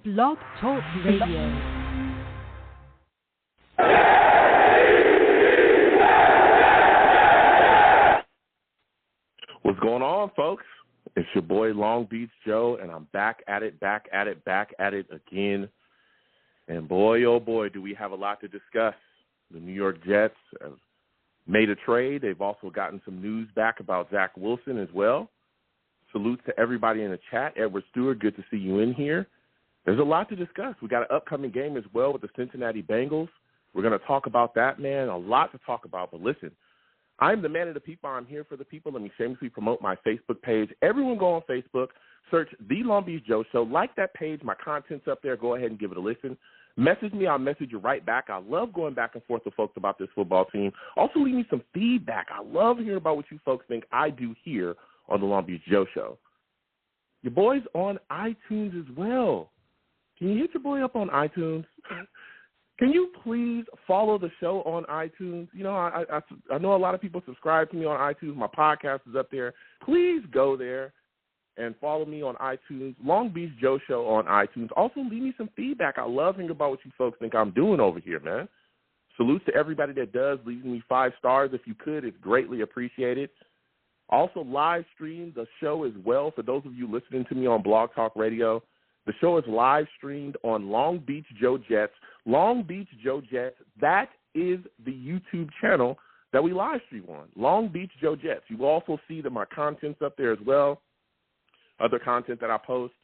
Blog Talk Radio. What's going on, folks? It's your boy Long Beach Joe, and I'm back at it again. And boy, oh boy, do we have a lot to discuss. The New York Jets have made a trade. They've also gotten some news back about Zach Wilson as well. Salutes to everybody in the chat. Edward Stewart, good to see you in here. There's a lot to discuss. We got an upcoming game as well with the Cincinnati Bengals. We're going to talk about that, man. A lot to talk about. But listen, I'm the man of the people. I'm here for the people. Let me shamelessly promote my Facebook page. Everyone go on Facebook, search The Long Beach Joe Show. Like that page. My content's up there. Go ahead and give it a listen. Message me. I'll message you right back. I love going back and forth with folks about this football team. Also, leave me some feedback. I love hearing about what you folks think I do here on the Long Beach Joe Show. Your boy's on iTunes as well. Can you hit your boy up on iTunes? Can you please follow the show on iTunes? You know, I know a lot of people subscribe to me on iTunes. My podcast is up there. Please go there and follow me on iTunes, Long Beach Joe Show on iTunes. Also, leave me some feedback. I love hearing about what you folks think I'm doing over here, man. Salutes to everybody that does. Leave me 5 stars if you could. It's greatly appreciated. Also, live stream the show as well. For those of you listening to me on Blog Talk Radio, the show is live streamed on Long Beach Joe Jets. Long Beach Joe Jets, that is the YouTube channel that we live stream on, Long Beach Joe Jets. You will also see that my content's up there as well, other content that I post.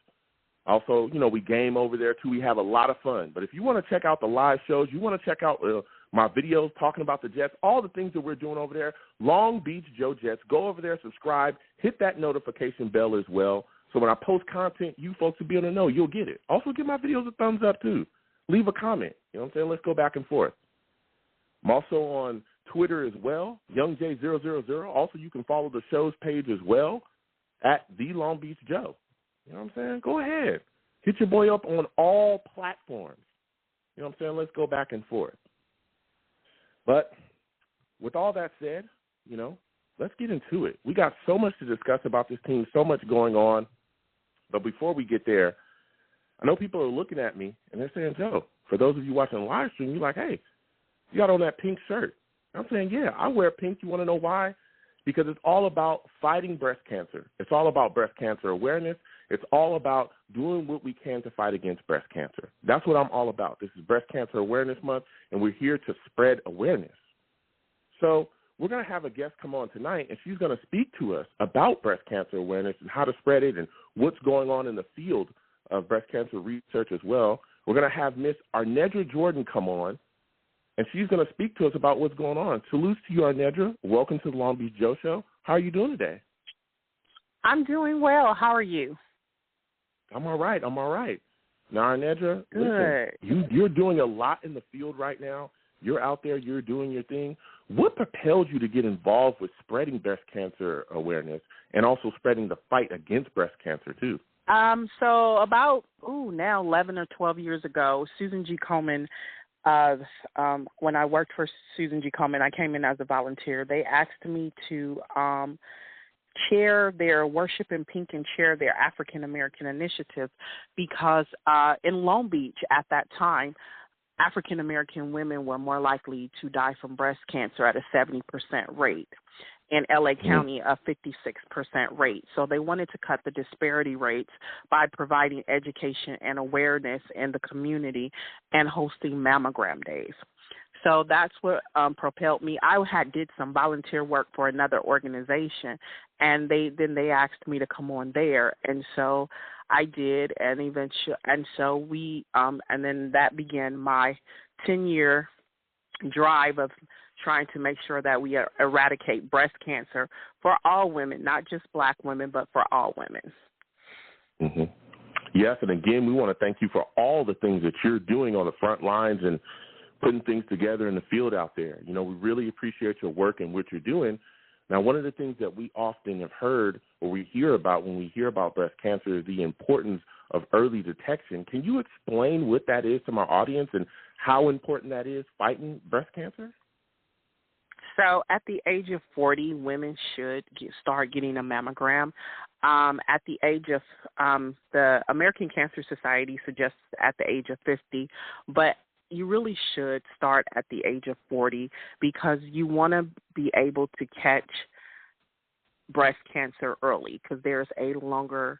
Also, you know, we game over there, too. We have a lot of fun. But if you want to check out the live shows, you want to check out my videos talking about the Jets, all the things that we're doing over there, Long Beach Joe Jets, go over there, subscribe, hit that notification bell as well. So when I post content, you folks will be able to know. You'll get it. Also, give my videos a thumbs up, too. Leave a comment. You know what I'm saying? Let's go back and forth. I'm also on Twitter as well, YoungJ000. Also, you can follow the show's page as well at The Long Beach Joe. You know what I'm saying? Go ahead. Hit your boy up on all platforms. You know what I'm saying? Let's go back and forth. But with all that said, you know, let's get into it. We got so much to discuss about this team, so much going on. But before we get there, I know people are looking at me, and they're saying, Joe, for those of you watching the live stream, you're like, hey, you got on that pink shirt. I'm saying, yeah, I wear pink. You want to know why? Because it's all about fighting breast cancer. It's all about breast cancer awareness. It's all about doing what we can to fight against breast cancer. That's what I'm all about. This is Breast Cancer Awareness Month, and we're here to spread awareness. So we're going to have a guest come on tonight, and she's going to speak to us about breast cancer awareness and how to spread it and what's going on in the field of breast cancer research as well. We're going to have Miss Arnedra Jordan come on, and she's going to speak to us about what's going on. Salutes to you, Arnedra. Welcome to the Long Beach Joe Show. How are you doing today? I'm doing well. How are you? I'm all right. Now, Arnedra, listen, you're doing a lot in the field right now. You're out there. You're doing your thing. What propelled you to get involved with spreading breast cancer awareness and also spreading the fight against breast cancer, too? So about, now 11 or 12 years ago, Susan G. Komen, when I worked for Susan G. Komen, I came in as a volunteer. They asked me to chair their Worship in Pink and chair their African-American initiative because in Long Beach at that time, African-American women were more likely to die from breast cancer at a 70% rate. In L.A. County, a 56% rate. So they wanted to cut the disparity rates by providing education and awareness in the community and hosting mammogram days. So that's what propelled me. I did some volunteer work for another organization, and they asked me to come on there, and so I did, and then that began my 10-year drive of trying to make sure that we eradicate breast cancer for all women, not just Black women, but for all women. Mm-hmm. Yes, and again, we want to thank you for all the things that you're doing on the front lines and putting things together in the field out there. You know, we really appreciate your work and what you're doing. Now, one of the things that we often have heard or we hear about when we hear about breast cancer is the importance of early detection. Can you explain what that is to my audience and how important that is fighting breast cancer? So at the age of 40, women should start getting a mammogram. at the age of, the American Cancer Society suggests at the age of 50, but you really should start at the age of 40 because you want to be able to catch breast cancer early because there's a longer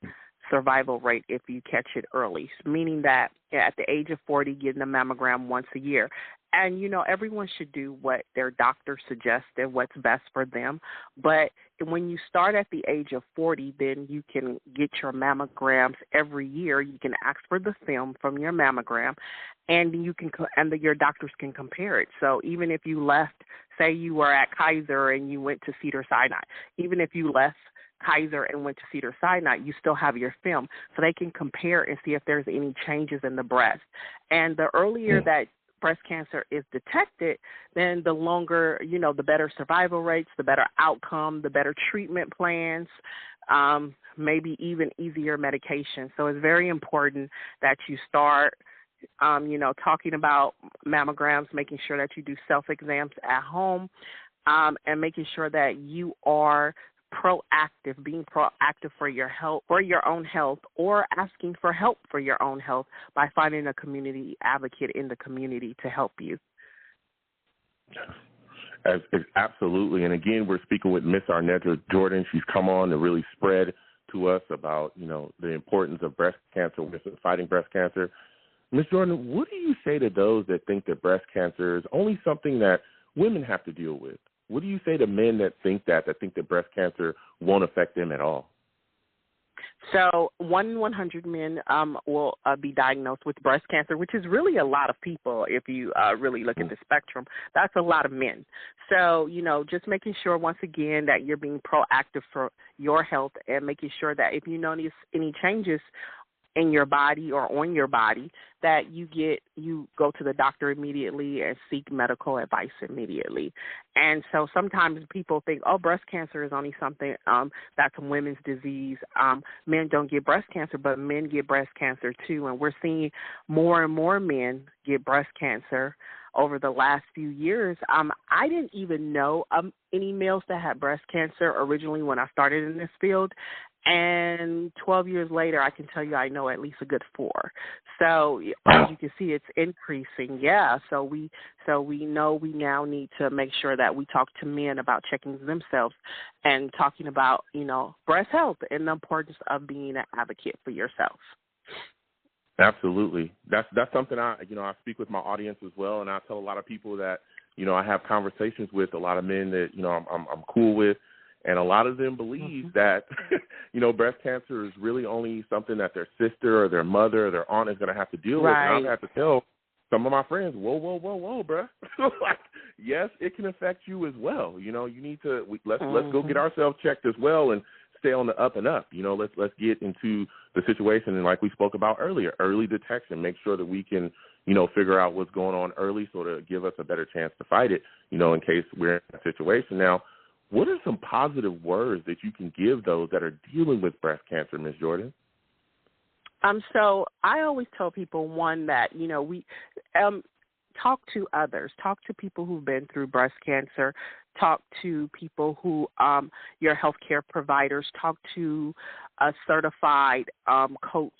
survival rate if you catch it early, meaning that at the age of 40, getting a mammogram once a year. And, everyone should do what their doctor suggests and what's best for them. But when you start at the age of 40, then you can get your mammograms every year. You can ask for the film from your mammogram, and your doctors can compare it. So even if you left, say you were at Kaiser and you went to Cedars-Sinai, even if you left Kaiser and went to Cedars-Sinai, you still have your film. So they can compare and see if there's any changes in the breast. And the earlier that breast cancer is detected, then the longer, the better survival rates, the better outcome, the better treatment plans, maybe even easier medication. So it's very important that you start, talking about mammograms, making sure that you do self-exams at home, and making sure that you are being proactive for your health, for your own health, or asking for help for your own health by finding a community advocate in the community to help you. Absolutely. And again, we're speaking with Miss Arnetta Jordan. She's come on to really spread to us about, the importance of breast cancer, fighting breast cancer. Ms. Jordan, what do you say to those that think that breast cancer is only something that women have to deal with? What do you say to men that think that breast cancer won't affect them at all? So 1 in 100 men will be diagnosed with breast cancer, which is really a lot of people if you really look at the spectrum. That's a lot of men. So, just making sure, once again, that you're being proactive for your health and making sure that if you notice any changes in your body or on your body, that you go to the doctor immediately and seek medical advice immediately. And so sometimes people think, breast cancer is only something that's a women's disease. Men don't get breast cancer, but men get breast cancer too. And we're seeing more and more men get breast cancer over the last few years. I didn't even know any males that had breast cancer originally when I started in this field. And 12 years later, I can tell you I know at least a good 4. So as you can see, it's increasing. Yeah. So we know we now need to make sure that we talk to men about checking themselves and talking about, breast health and the importance of being an advocate for yourself. Absolutely. That's something I speak with my audience as well. And I tell a lot of people that, I have conversations with a lot of men that, I'm cool with. And a lot of them believe that, breast cancer is really only something that their sister or their mother or their aunt is going to have to deal with. And I've had to tell some of my friends, whoa, bruh. Like, yes, it can affect you as well. You need to let's go get ourselves checked as well and stay on the up and up. Let's get into the situation. And like we spoke about earlier, early detection, make sure that we can, figure out what's going on early so to give us a better chance to fight it, in case we're in a situation. Now, what are some positive words that you can give those that are dealing with breast cancer, Ms. Jordan? So I always tell people, one, that, we talk to others, talk to people who've been through breast cancer, talk to people who, your healthcare providers, talk to a certified coach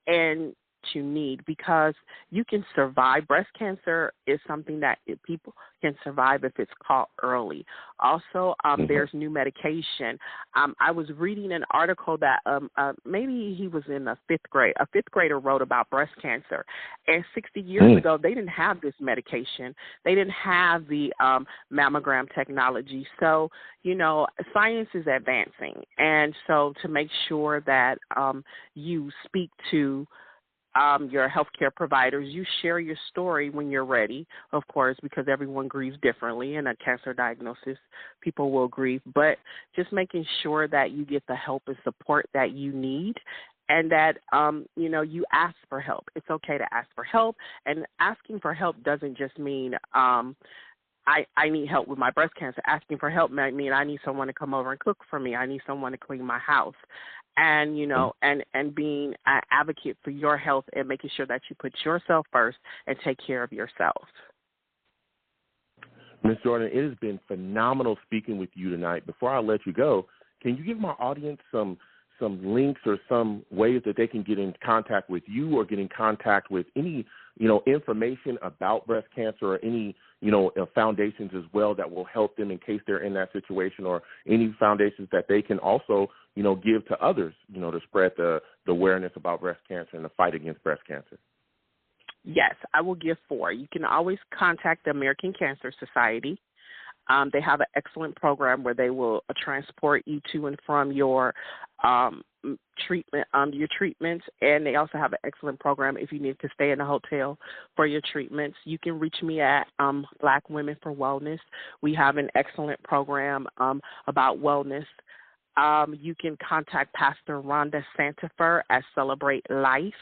and you need, because you can survive. Breast cancer is something that people can survive if it's caught early. Also, there's new medication. I was reading an article that maybe he was in the 5th grade. A 5th grader wrote about breast cancer. And 60 years ago, they didn't have this medication. They didn't have the mammogram technology. So, science is advancing. And so to make sure that you speak to your healthcare providers, you share your story when you're ready, of course, because everyone grieves differently. In a cancer diagnosis, people will grieve, but just making sure that you get the help and support that you need, and that, you ask for help. It's okay to ask for help, and asking for help doesn't just mean I need help with my breast cancer. Asking for help might mean I need someone to come over and cook for me. I need someone to clean my house. And, and being an advocate for your health and making sure that you put yourself first and take care of yourself. Ms. Jordan, it has been phenomenal speaking with you tonight. Before I let you go, can you give my audience some links or some ways that they can get in contact with you or get in contact with any, information about breast cancer or any, foundations as well that will help them in case they're in that situation, or any foundations that they can also, give to others, to spread the awareness about breast cancer and the fight against breast cancer? Yes, I will give 4. You can always contact the American Cancer Society. They have an excellent program where they will transport you to and from your treatments, and they also have an excellent program if you need to stay in a hotel for your treatments. You can reach me at Black Women for Wellness. We have an excellent program about wellness. You can contact Pastor Rhonda Santifer at Celebrate Life.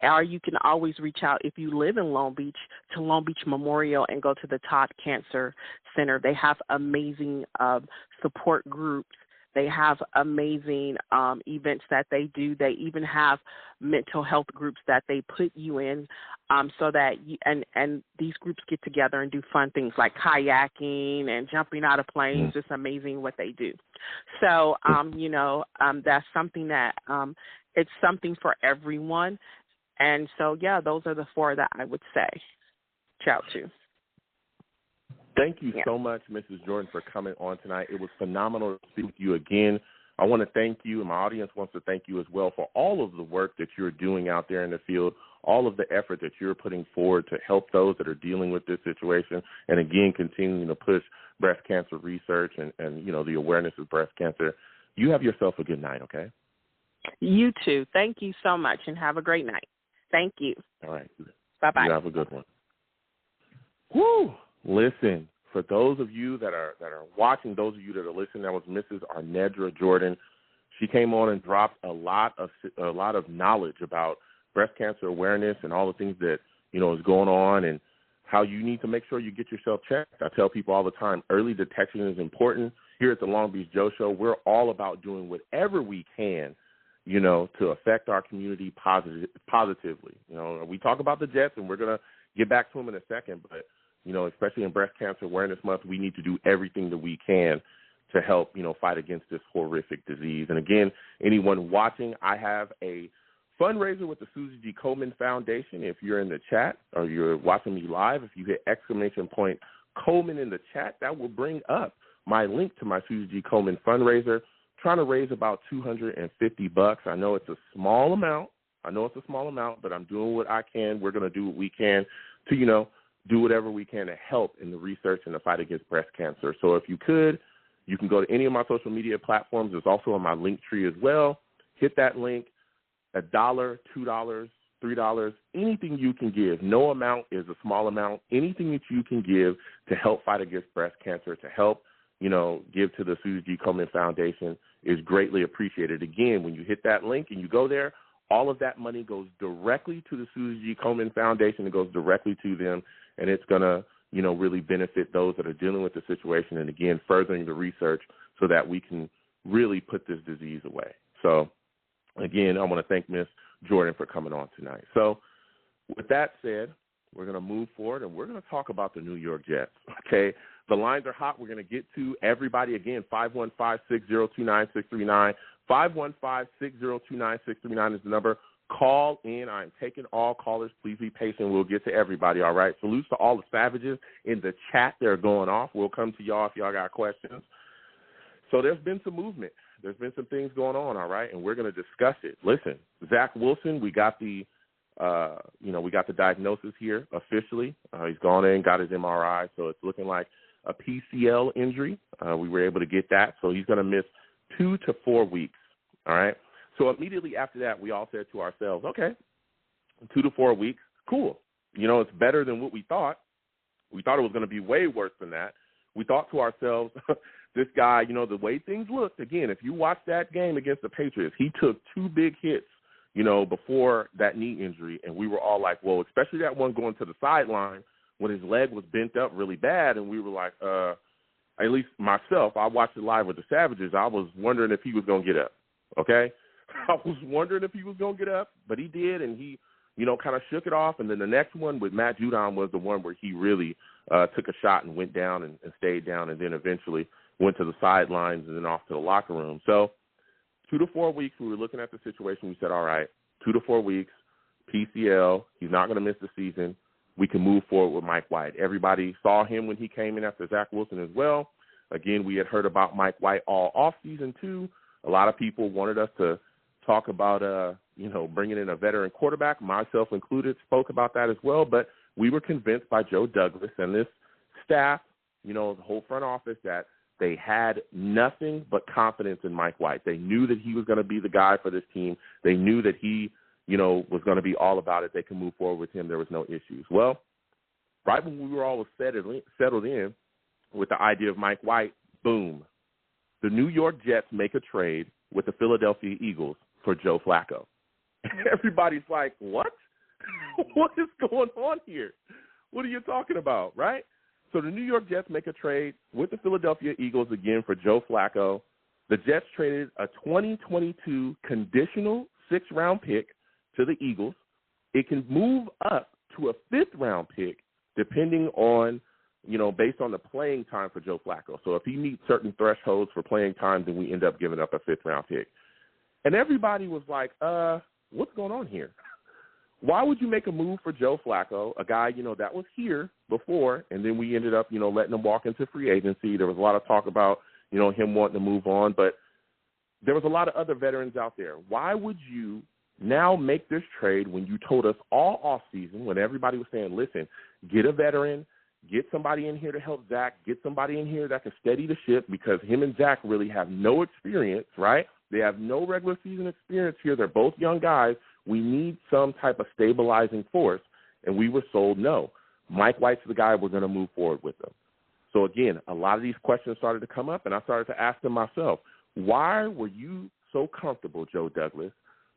Or you can always reach out, if you live in Long Beach, to Long Beach Memorial and go to the Todd Cancer Center. They have amazing support groups. They have amazing events that they do. They even have mental health groups that they put you in so that you, and these groups get together and do fun things like kayaking and jumping out of planes. It's amazing what they do. So, that's something that it's something for everyone. And so, those are the 4 that I would say shout to. Thank you so much, Mrs. Jordan, for coming on tonight. It was phenomenal to speak with you again. I want to thank you, and my audience wants to thank you as well for all of the work that you're doing out there in the field, all of the effort that you're putting forward to help those that are dealing with this situation, and again, continuing to push breast cancer research and the awareness of breast cancer. You have yourself a good night, okay? You too. Thank you so much, and have a great night. Thank you. All right. Bye-bye. You have a good one. Woo! Listen, for those of you that are watching, those of you that are listening, that was Mrs. Arnedra Jordan. She came on and dropped a lot of knowledge about breast cancer awareness and all the things that, is going on and how you need to make sure you get yourself checked. I tell people all the time, early detection is important. Here at the Long Beach Joe Show, we're all about doing whatever we can to affect our community positively. We talk about the Jets, and we're going to get back to them in a second, but, especially in Breast Cancer Awareness Month, we need to do everything that we can to help, fight against this horrific disease. And again, anyone watching, I have a fundraiser with the Susie G. Komen Foundation. If you're in the chat or you're watching me live, if you hit !Komen in the chat, that will bring up my link to my Susie G. Komen fundraiser. Trying to raise about $250. I know it's a small amount. But I'm doing what I can. We're going to do what we can to, do whatever we can to help in the research and the fight against breast cancer. So if you could, you can go to any of my social media platforms. It's also on my link tree as well. Hit that link. $1, $2, $3, anything you can give. No amount is a small amount. Anything that you can give to help fight against breast cancer, to help give to the Susie G. Komen Foundation is greatly appreciated. Again, when you hit that link and you go there, all of that money goes directly to the Susie G. Komen Foundation. It goes directly to them, and it's going to, really benefit those that are dealing with the situation and, again, furthering the research so that we can really put this disease away. So, again, I want to thank Ms. Jordan for coming on tonight. So, with that said, we're going to move forward, and we're going to talk about the New York Jets, okay? The lines are hot. We're going to get to everybody. Again, 515-602-9639. 515-602-9639 is the number. Call in. I'm taking all callers. Please be patient. We'll get to everybody, all right? Salutes to all the savages in the chat. They're going off. We'll come to y'all if y'all got questions. So there's been some movement. There's been some things going on, all right, and we're going to discuss it. Listen, Zach Wilson, we got the diagnosis here officially. He's gone in, got his MRI, so it's looking like a PCL injury. We were able to get that, so he's going to miss 2 to 4 weeks, all right? So immediately after that, we all said to ourselves, okay, 2 to 4 weeks, cool. It's better than what we thought. We thought it was going to be way worse than that. We thought to ourselves, this guy, the way things looked, again, if you watch that game against the Patriots, he took 2 big hits, before that knee injury, and we were all like, whoa, especially that one going to the sideline when his leg was bent up really bad, and we were like, at least myself, I watched it live with the Savages. I was wondering if he was going to get up, okay? I was wondering if he was going to get up, but he did, and he, kind of shook it off. And then the next one with Matt Judon was the one where he really took a shot and went down and stayed down, and then eventually, went to the sidelines and then off to the locker room. So 2 to 4 weeks, we were looking at the situation. We said, all right, 2 to 4 weeks, PCL, he's not going to miss the season. We can move forward with Mike White. Everybody saw him when he came in after Zach Wilson as well. Again, we had heard about Mike White all offseason too. A lot of people wanted us to talk about, bringing in a veteran quarterback, myself included, spoke about that as well. But we were convinced by Joe Douglas and this staff, the whole front office, that they had nothing but confidence in Mike White. They knew that he was going to be the guy for this team. They knew that he, was going to be all about it. They could move forward with him. There was no issues. Well, right when we were all settled in with the idea of Mike White, boom, the New York Jets make a trade with the Philadelphia Eagles for Joe Flacco. Everybody's like, what? What is going on here? What are you talking about, right? So the New York Jets make a trade with the Philadelphia Eagles again for Joe Flacco. The Jets traded a 2022 conditional 6th-round pick to the Eagles. It can move up to a 5th-round pick depending on, based on the playing time for Joe Flacco. So if he meets certain thresholds for playing time, then we end up giving up a 5th-round pick. And everybody was like, what's going on here? Why would you make a move for Joe Flacco, a guy, that was here before, and then we ended up, letting him walk into free agency. There was a lot of talk about, him wanting to move on, but there was a lot of other veterans out there. Why would you now make this trade when you told us all offseason, when everybody was saying, listen, get a veteran, get somebody in here to help Zach, get somebody in here that can steady the ship, because him and Zach really have no experience, right? They have no regular season experience here. They're both young guys. We need some type of stabilizing force, and we were sold no. Mike White's the guy, we're going to move forward with him. So, again, a lot of these questions started to come up, and I started to ask them myself, why were you so comfortable, Joe Douglas,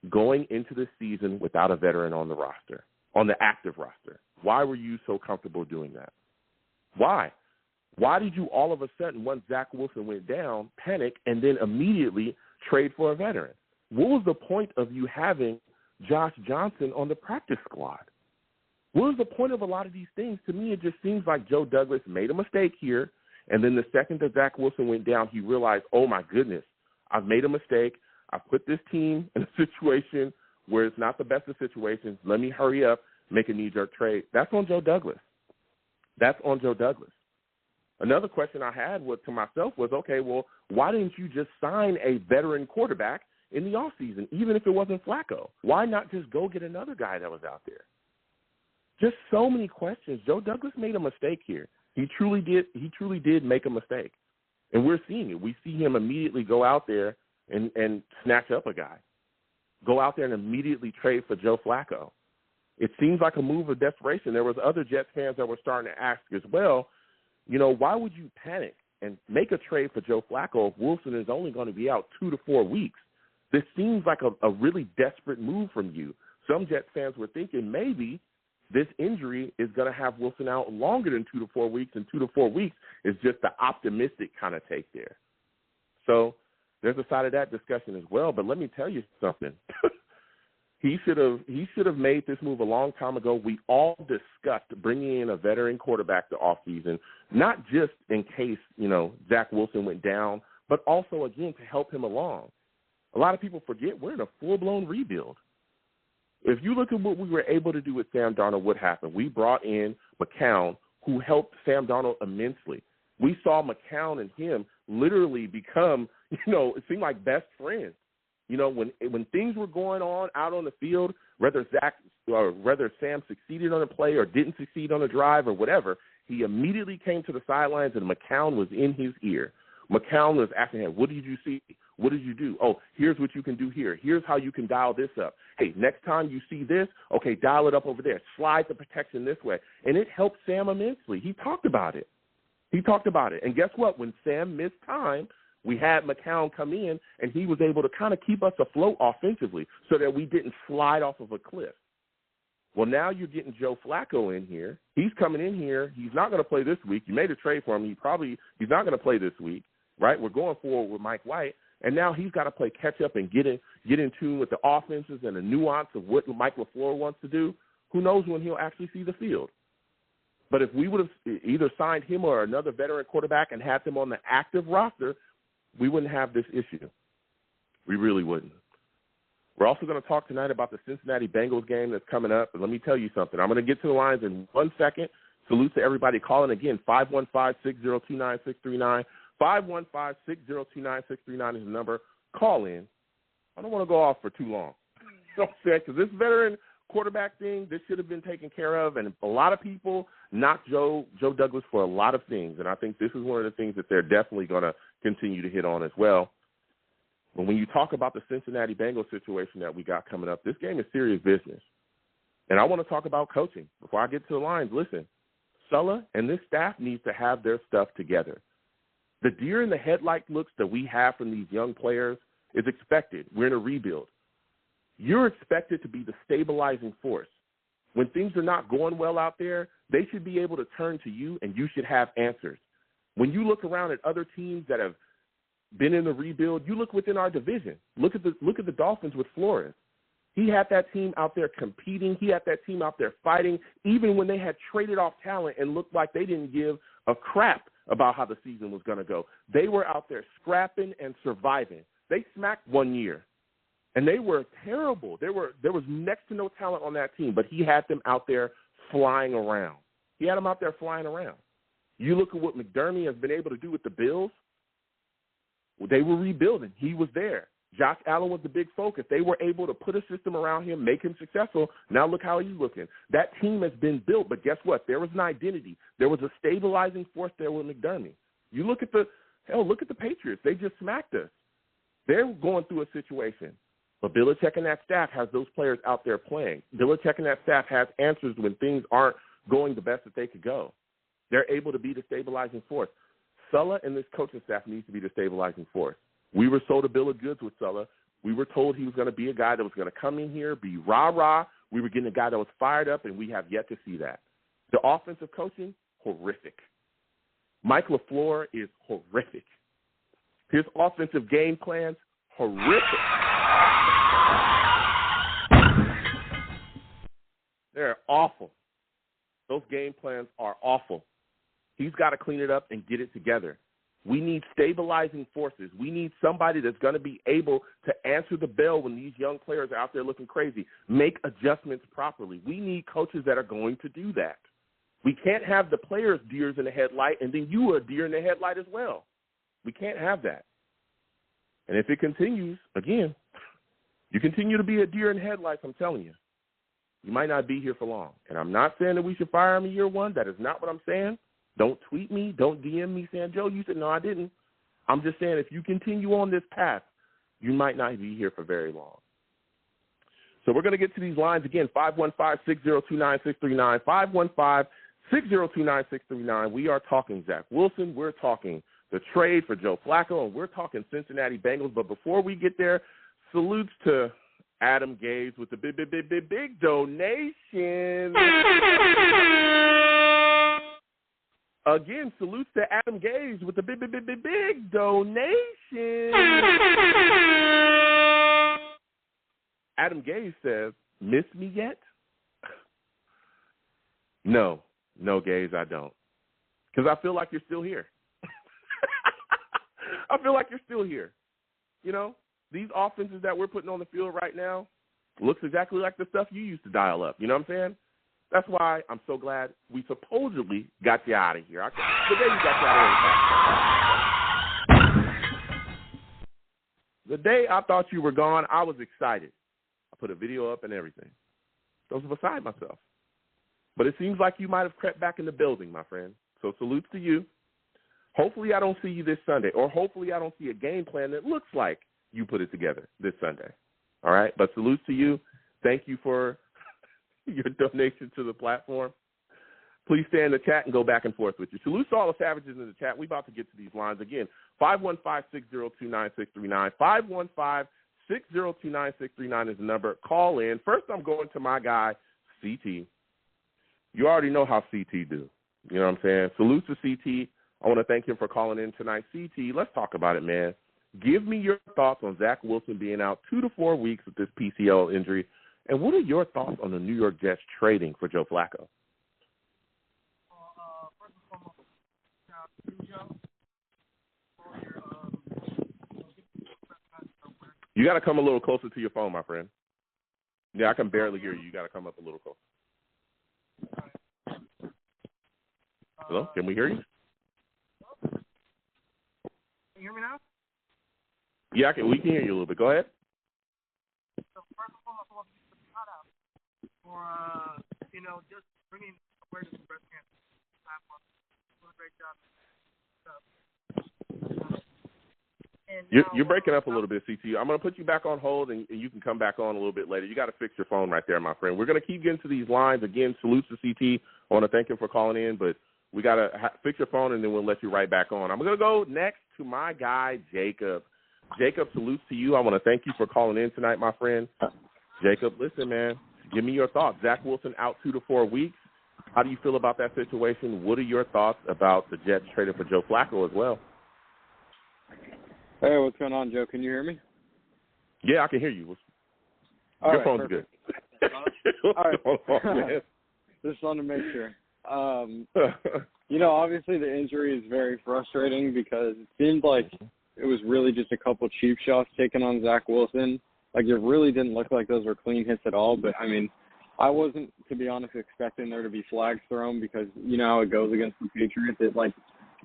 going into the season without a veteran on the roster, on the active roster? Why were you so comfortable doing that? Why? Why did you all of a sudden, once Zach Wilson went down, panic and then immediately trade for a veteran? What was the point of you having Josh Johnson on the practice squad? What was the point of a lot of these things? To me, it just seems like Joe Douglas made a mistake here, and then the second that Zach Wilson went down, he realized, oh, my goodness, I've made a mistake. I put this team in a situation where it's not the best of situations. Let me hurry up, make a knee-jerk trade. That's on Joe Douglas. That's on Joe Douglas. Another question I had to myself was, okay, well, why didn't you just sign a veteran quarterback in the offseason, even if it wasn't Flacco? Why not just go get another guy that was out there? Just so many questions. Joe Douglas made a mistake here. He truly did. He truly did make a mistake, and we're seeing it. We see him immediately go out there and snatch up a guy, go out there and immediately trade for Joe Flacco. It seems like a move of desperation. There was other Jets fans that were starting to ask as well, why would you panic and make a trade for Joe Flacco if Wilson is only going to be out 2 to 4 weeks? This seems like a really desperate move from you. Some Jets fans were thinking maybe this injury is going to have Wilson out longer than 2 to 4 weeks, and 2 to 4 weeks is just the optimistic kind of take there. So there's a side of that discussion as well. But let me tell you something. He should have made this move a long time ago. We all discussed bringing in a veteran quarterback the offseason, not just in case, Zach Wilson went down, but also, again, to help him along. A lot of people forget we're in a full-blown rebuild. If you look at what we were able to do with Sam Darnold, what happened? We brought in McCown, who helped Sam Darnold immensely. We saw McCown and him literally become, it seemed like best friends. When things were going on out on the field, whether Sam succeeded on a play or didn't succeed on a drive or whatever, he immediately came to the sidelines and McCown was in his ear. McCown was asking him, what did you see? What did you do? Oh, here's what you can do here. Here's how you can dial this up. Hey, next time you see this, okay, dial it up over there. Slide the protection this way. And it helped Sam immensely. He talked about it. And guess what? When Sam missed time, we had McCown come in, and he was able to kind of keep us afloat offensively so that we didn't slide off of a cliff. Well, now you're getting Joe Flacco in here. He's coming in here. He's not going to play this week. You made a trade for him. He's not going to play this week, right? We're going forward with Mike White. And now he's got to play catch-up and get in tune with the offenses and the nuance of what Mike LaFleur wants to do. Who knows when he'll actually see the field? But if we would have either signed him or another veteran quarterback and had them on the active roster, we wouldn't have this issue. We really wouldn't. We're also going to talk tonight about the Cincinnati Bengals game that's coming up. And let me tell you something. I'm going to get to the lines in 1 second. Salute to everybody calling. Again, 515-602-9639. 515-602-9639 is the number. Call in. I don't want to go off for too long. You know what I'm saying? Because this veteran quarterback thing, this should have been taken care of. And a lot of people knock Joe Douglas for a lot of things. And I think this is one of the things that they're definitely going to continue to hit on as well. But when you talk about the Cincinnati Bengals situation that we got coming up, this game is serious business. And I want to talk about coaching. Before I get to the lines, listen, Sulla and this staff needs to have their stuff together. The deer in the headlight looks that we have from these young players is expected. We're in a rebuild. You're expected to be the stabilizing force. When things are not going well out there, they should be able to turn to you, and you should have answers. When you look around at other teams that have been in the rebuild, you look within our division. Look at the Dolphins with Flores. He had that team out there competing. He had that team out there fighting, even when they had traded off talent and looked like they didn't give a crap about how the season was going to go. They were out there scrapping and surviving. They smacked 1 year, and they were terrible. There was next to no talent on that team, but he had them out there flying around. He had them out there flying around. You look at what McDermott has been able to do with the Bills. They were rebuilding. He was there. Josh Allen was the big focus. They were able to put a system around him, make him successful. Now look how he's looking. That team has been built, but guess what? There was an identity. There was a stabilizing force there with McDermott. You look at the Patriots. They just smacked us. They're going through a situation. But Belichick and that staff has those players out there playing. Belichick and that staff has answers when things aren't going the best that they could go. They're able to be the stabilizing force. Sulla and this coaching staff needs to be the stabilizing force. We were sold a bill of goods with Sulla. We were told he was going to be a guy that was going to come in here, be rah-rah. We were getting a guy that was fired up, and we have yet to see that. The offensive coaching, horrific. Mike LaFleur is horrific. His offensive game plans, horrific. They're awful. Those game plans are awful. He's got to clean it up and get it together. We need stabilizing forces. We need somebody that's going to be able to answer the bell when these young players are out there looking crazy, make adjustments properly. We need coaches that are going to do that. We can't have the players deers in the headlight and then you are a deer in the headlight as well. We can't have that. And if it continues, again, you continue to be a deer in the headlights, I'm telling you, you might not be here for long. And I'm not saying that we should fire him in year one. That is not what I'm saying. Don't tweet me. Don't DM me saying, Joe, you said, no, I didn't. I'm just saying if you continue on this path, you might not be here for very long. So we're going to get to these lines again, 515-602-9639, 515-602-9639. We are talking Zach Wilson. We're talking the trade for Joe Flacco, and we're talking Cincinnati Bengals. But before we get there, salutes to Adam Gaze with the big donation. Again, salutes to Adam Gaze with the big donation. Adam Gaze says, miss me yet? No, Gaze, I don't. Because I feel like you're still here. I feel like you're still here. You know, these offenses that we're putting on the field right now looks exactly like the stuff you used to dial up. You know what I'm saying? That's why I'm so glad we supposedly got you out of here. The day you got you out of here. The day I thought you were gone, I was excited. I put a video up and everything. I was beside myself. But it seems like you might have crept back in the building, my friend. So salutes to you. Hopefully I don't see you this Sunday, or hopefully I don't see a game plan that looks like you put it together this Sunday. All right? But salutes to you. Thank you for your donation to the platform. Please stay in the chat and go back and forth with you. Salute to all the savages in the chat. We're about to get to these lines again. 515-602-9639. 515-602-9639 is the number. Call in. First, I'm going to my guy, CT. You already know how CT do. You know what I'm saying? Salute to CT. I want to thank him for calling in tonight. CT, let's talk about it, man. Give me your thoughts on Zach Wilson being out 2 to 4 weeks with this PCL injury. And what are your thoughts on the New York Jets trading for Joe Flacco? You got to come a little closer to your phone, my friend. Yeah, I can barely hear you. You got to come up a little closer. Hello? Can we hear you? Can you hear me now? Yeah, we can hear you a little bit. Go ahead. So first of all, I want to give a shout out for just bringing awareness to breast cancer. Doing a great job. You're breaking up a little bit, CT. I'm going to put you back on hold, and you can come back on a little bit later. You got to fix your phone right there, my friend. We're going to keep getting to these lines. Again, salutes to CT. I want to thank him for calling in, but we got to fix your phone, and then we'll let you right back on. I'm going to go next to my guy, Jacob. Jacob, salutes to you. I want to thank you for calling in tonight, my friend. Jacob, listen, man, give me your thoughts. Zach Wilson out 2 to 4 weeks. How do you feel about that situation? What are your thoughts about the Jets trading for Joe Flacco as well? Hey, what's going on, Joe? Can you hear me? Yeah, I can hear you. Your phone's good. All right. Just wanted to make sure. Obviously the injury is very frustrating because it seemed like it was really just a couple cheap shots taken on Zach Wilson. Like, it really didn't look like those were clean hits at all. But, I mean, I wasn't, to be honest, expecting there to be flags thrown because you know how it goes against the Patriots.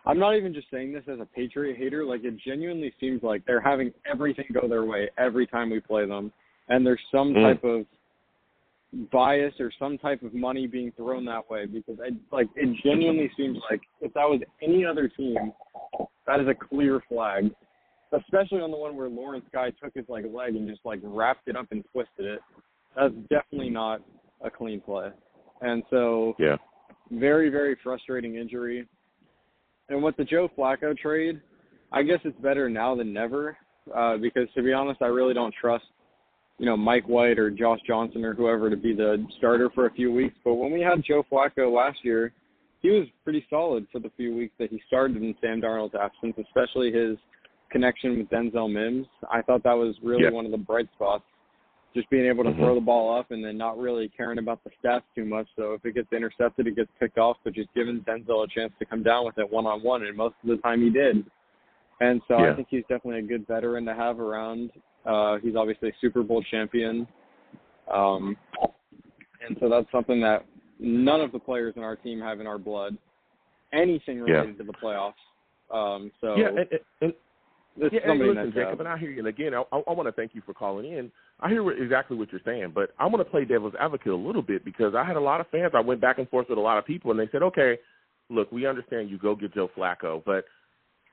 I'm not even just saying this as a Patriot hater. Like, it genuinely seems like they're having everything go their way every time we play them. And there's some type of bias or some type of money being thrown that way because, it genuinely seems like if that was any other team, that is a clear flag, especially on the one where Lawrence Guy took his, leg and just, wrapped it up and twisted it. That's definitely not a clean play. And so, very, very frustrating injury. And with the Joe Flacco trade, I guess it's better now than never because, to be honest, I really don't trust, Mike White or Josh Johnson or whoever to be the starter for a few weeks. But when we had Joe Flacco last year, he was pretty solid for the few weeks that he started in Sam Darnold's absence, especially his connection with Denzel Mims. I thought that was really one of the bright spots, just being able to throw the ball up and then not really caring about the stats too much. So if it gets intercepted, it gets picked off, but just giving Denzel a chance to come down with it one-on-one, and most of the time he did. And so I think he's definitely a good veteran to have around. He's obviously a Super Bowl champion. And so that's something that none of the players in our team have in our blood, anything related to the playoffs. Listen, Jacob, and I hear you. And again, I want to thank you for calling in. I hear exactly what you're saying, but I want to play devil's advocate a little bit because I had a lot of fans. I went back and forth with a lot of people, and they said, okay, look, we understand you go get Joe Flacco, but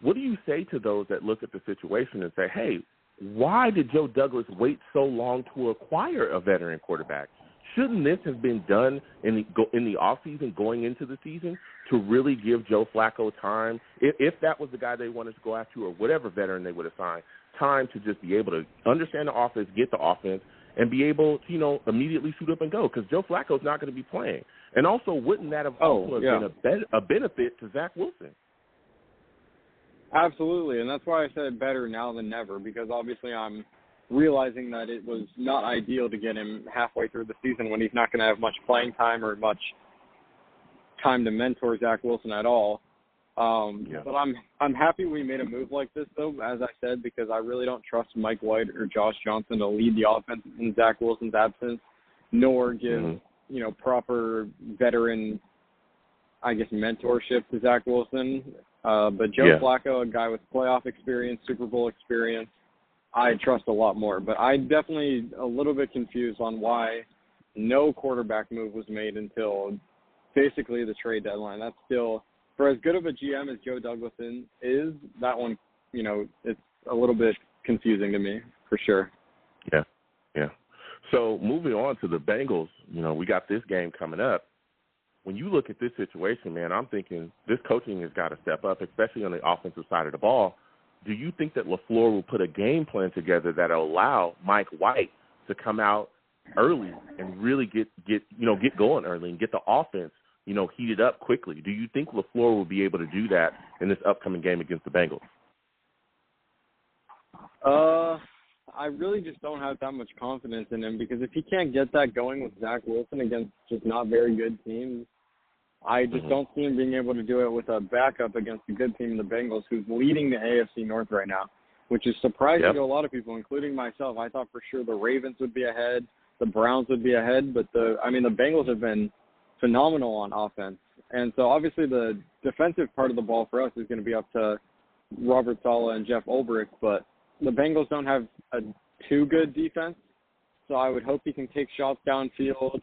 what do you say to those that look at the situation and say, hey, why did Joe Douglas wait so long to acquire a veteran quarterback? Shouldn't this have been done in the offseason going into the season to really give Joe Flacco time, if that was the guy they wanted to go after or whatever veteran they would assign, time to just be able to understand the offense, get the offense, and be able to, immediately suit up and go because Joe Flacco's not going to be playing. And also, wouldn't that have been a benefit to Zach Wilson? Absolutely, and that's why I said better now than never because obviously I'm realizing that it was not ideal to get him halfway through the season when he's not going to have much playing time or much time to mentor Zach Wilson at all. But I'm happy we made a move like this, though, as I said, because I really don't trust Mike White or Josh Johnson to lead the offense in Zach Wilson's absence, nor give, proper veteran, I guess, mentorship to Zach Wilson. But Joe Flacco, a guy with playoff experience, Super Bowl experience, I trust a lot more. But I'm definitely a little bit confused on why no quarterback move was made until basically the trade deadline. That's still, for as good of a GM as Joe Douglas is, that one, it's a little bit confusing to me, for sure. Yeah. So moving on to the Bengals, we got this game coming up. When you look at this situation, man, I'm thinking this coaching has got to step up, especially on the offensive side of the ball. Do you think that LaFleur will put a game plan together that will allow Mike White to come out early and really get going early and get the offense, heated up quickly? Do you think LaFleur will be able to do that in this upcoming game against the Bengals? I really just don't have that much confidence in him because if he can't get that going with Zach Wilson against just not very good teams, I just don't see him being able to do it with a backup against a good team, the Bengals, who's leading the AFC North right now, which is surprising to a lot of people, including myself. I thought for sure the Ravens would be ahead, the Browns would be ahead, but the Bengals have been phenomenal on offense. And so obviously the defensive part of the ball for us is going to be up to Robert Saleh and Jeff Ulbrich, but the Bengals don't have a too good defense, so I would hope he can take shots downfield,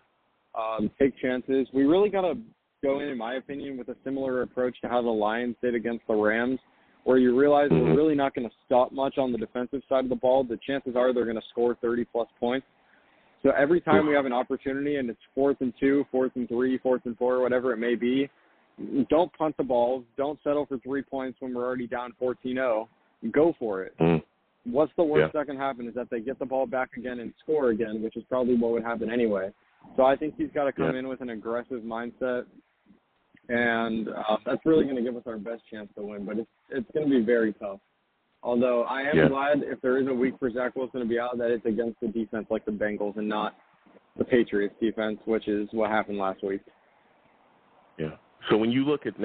take chances. We really got to go in my opinion, with a similar approach to how the Lions did against the Rams, where you realize we're really not going to stop much on the defensive side of the ball. The chances are they're going to score 30-plus points. So every time we have an opportunity and it's 4th and 2, 4th and 3, 4th and 4, whatever it may be, don't punt the ball. Don't settle for 3 points when we're already down 14-0. Go for it. What's the worst that can happen is that they get the ball back again and score again, which is probably what would happen anyway. So I think he's got to come in with an aggressive mindset, and that's really going to give us our best chance to win. But it's going to be very tough. Although I am glad if there is a week for Zach Wilson to be out, that it's against the defense like the Bengals and not the Patriots defense, which is what happened last week. Yeah. So when you look at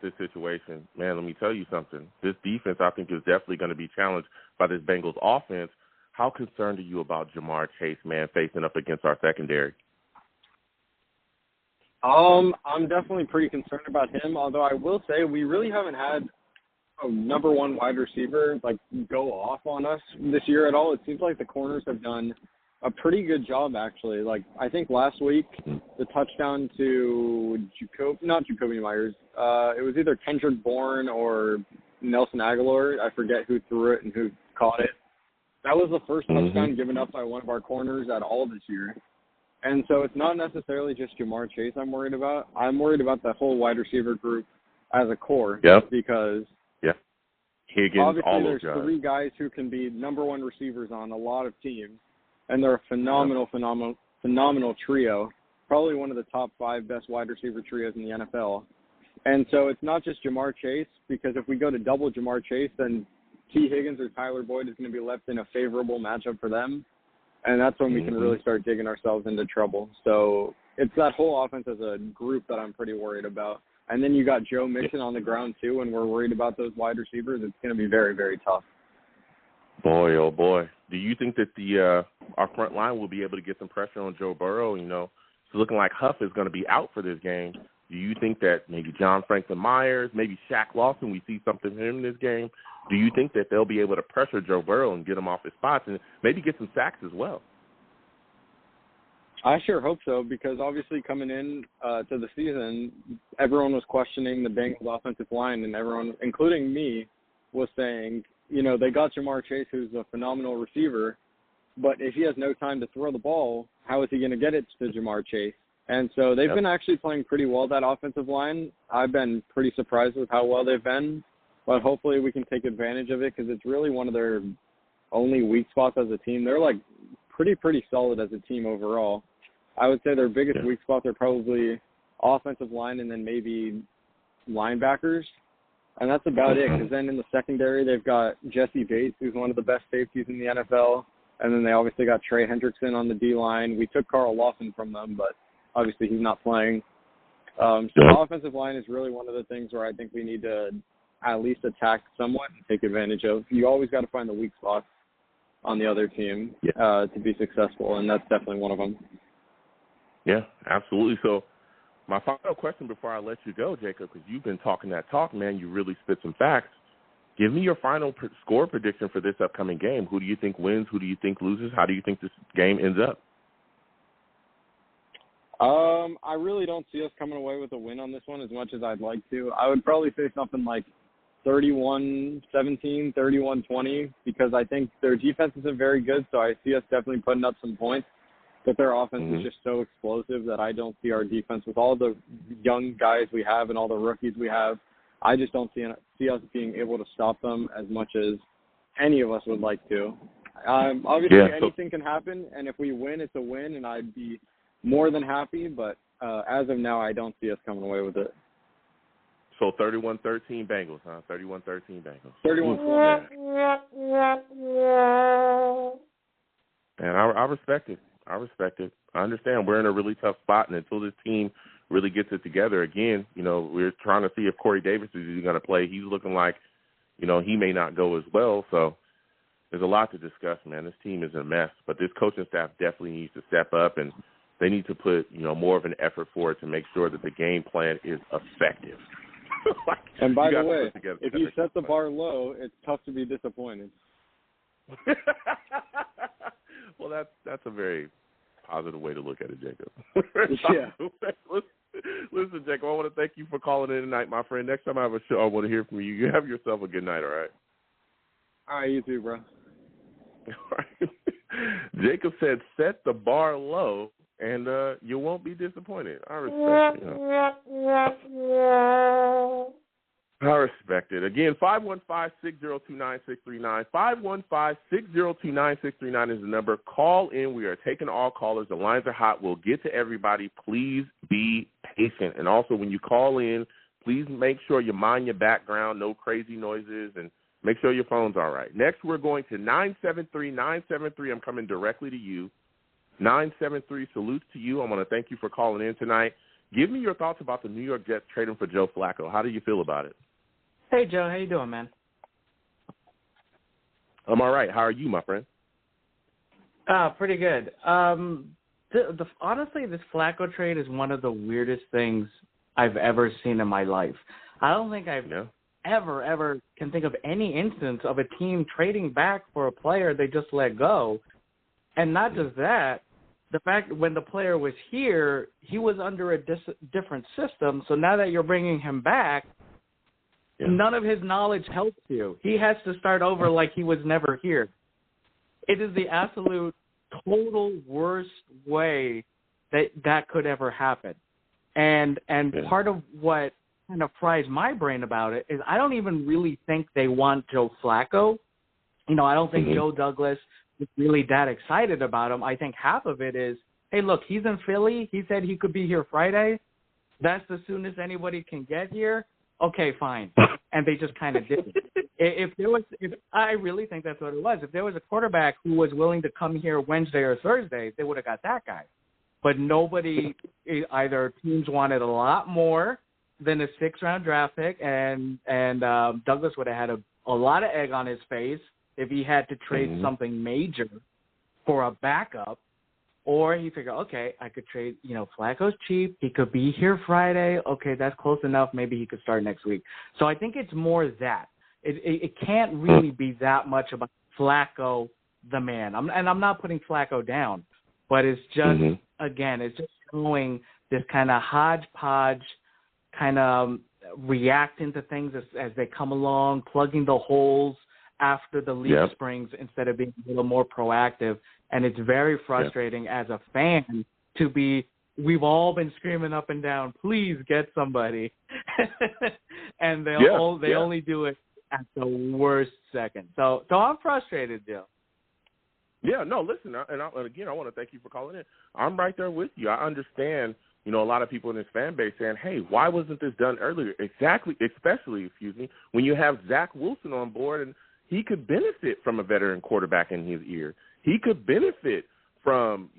this situation, man, let me tell you something. This defense, I think, is definitely going to be challenged by this Bengals offense. How concerned are you about Jamar Chase, man, facing up against our secondary? I'm definitely pretty concerned about him, although I will say we really haven't had a number one wide receiver, go off on us this year at all. It seems like the corners have done a pretty good job, actually. I think last week, the touchdown to not Jacoby Myers, it was either Kendrick Bourne or Nelson Aguilar. I forget who threw it and who caught it. That was the first touchdown given up by one of our corners at all this year. And so it's not necessarily just Jamar Chase I'm worried about. I'm worried about the whole wide receiver group as a core. Because Higgins, obviously all there's those guys. 3 guys who can be number one receivers on a lot of teams. And they're a phenomenal trio, probably one of the top 5 best wide receiver trios in the NFL. And so it's not just Jamar Chase, because if we go to double Jamar Chase, then T. Higgins or Tyler Boyd is going to be left in a favorable matchup for them. And that's when we can really start digging ourselves into trouble. So it's that whole offense as a group that I'm pretty worried about. And then you got Joe Mixon on the ground, too, and we're worried about those wide receivers. It's going to be very, very tough. Boy, oh boy. Do you think that our front line will be able to get some pressure on Joe Burrow? You know, it's looking like Huff is going to be out for this game. Do you think that maybe John Franklin Myers, maybe Shaq Lawson, we see something from him in this game? Do you think that they'll be able to pressure Joe Burrow and get him off his spots and maybe get some sacks as well? I sure hope so, because obviously coming in to the season, everyone was questioning the Bengals offensive line, and everyone, including me, was saying, you know, they got Jamar Chase, who's a phenomenal receiver, but if he has no time to throw the ball, how is he going to get it to Jamar Chase? And so they've been actually playing pretty well, that offensive line. I've been pretty surprised with how well they've been, but hopefully we can take advantage of it, because it's really one of their only weak spots as a team. They're pretty solid as a team overall. I would say their biggest weak spots are probably offensive line and then maybe linebackers. And that's about it, because then in the secondary, they've got Jesse Bates, who's one of the best safeties in the NFL. And then they obviously got Trey Hendrickson on the D-line. We took Carl Lawson from them, but obviously he's not playing. So the offensive line is really one of the things where I think we need to at least attack somewhat and take advantage of. You always got to find the weak spots on the other team to be successful, and that's definitely one of them. Yeah, absolutely. So my final question before I let you go, Jacob, because you've been talking that talk, man, you really spit some facts. Give me your final score prediction for this upcoming game. Who do you think wins? Who do you think loses? How do you think this game ends up? I really don't see us coming away with a win on this one as much as I'd like to. I would probably say something like 31-17, 31-20, because I think their defense isn't very good, so I see us definitely putting up some points. But their offense is just so explosive that I don't see our defense, with all the young guys we have and all the rookies we have, I just don't see us being able to stop them as much as any of us would like to. Obviously, anything can happen, and if we win, it's a win, and I'd be more than happy. But as of now, I don't see us coming away with it. So 31-13 Bengals, huh? 31-13 Bengals. 31-20. And I respect it. I understand we're in a really tough spot, and until this team really gets it together. Again, we're trying to see if Corey Davis is even going to play. He's looking like, he may not go as well. So there's a lot to discuss, man. This team is a mess, but this coaching staff definitely needs to step up, and they need to put, more of an effort forward to make sure that the game plan is effective. And by the way, if you set the bar low, it's tough to be disappointed. Well, that's a very positive way to look at it, Jacob. Yeah. Listen, Jacob, I want to thank you for calling in tonight, my friend. Next time I have a show, I want to hear from you. You have yourself a good night, all right? All right, you too, bro. All right. Jacob said, set the bar low, and you won't be disappointed. I respect it. I respect it. Again, 515-602-9639. 515-602-9639 is the number. Call in. We are taking all callers. The lines are hot. We'll get to everybody. Please be patient. And also, when you call in, please make sure you mind your background, no crazy noises, and make sure your phone's all right. Next, we're going to 973-973. I'm coming directly to you. 973, salutes to you. I want to thank you for calling in tonight. Give me your thoughts about the New York Jets trading for Joe Flacco. How do you feel about it? Hey, Joe. How you doing, man? I'm all right. How are you, my friend? Pretty good. Honestly, this Flacco trade is one of the weirdest things I've ever seen in my life. I don't think I've ever can think of any instance of a team trading back for a player they just let go. And not just that, the fact that when the player was here, he was under a different system. So now that you're bringing him back, none of his knowledge helps you. He has to start over like he was never here. It is the absolute total worst way that could ever happen. And part of what kind of fries my brain about it is I don't even really think they want Joe Flacco. I don't think Joe Douglas is really that excited about him. I think half of it is, hey, look, he's in Philly. He said he could be here Friday. That's the soonest anybody can get here. Okay, fine. And they just kind of did it. I really think that's what it was. If there was a quarterback who was willing to come here Wednesday or Thursday, they would have got that guy. But nobody, either teams wanted a lot more than a 6th-round draft pick, and Douglas would have had a lot of egg on his face if he had to trade something major for a backup. Or he figured, okay, I could trade, Flacco's cheap. He could be here Friday. Okay, that's close enough. Maybe he could start next week. So I think it's more that. It can't really be that much about Flacco, the man. I'm not putting Flacco down, but it's just, again, it's just showing this kind of hodgepodge, kind of reacting to things as they come along, plugging the holes after the leaf springs instead of being a little more proactive. And it's very frustrating as a fan to be, we've all been screaming up and down, please get somebody. And they only do it at the worst second. So I'm frustrated, Joe. Yeah, no, listen, and again, I want to thank you for calling in. I'm right there with you. I understand, a lot of people in this fan base saying, hey, why wasn't this done earlier? Especially, when you have Zach Wilson on board, and he could benefit from a veteran quarterback in his ear. He could benefit from,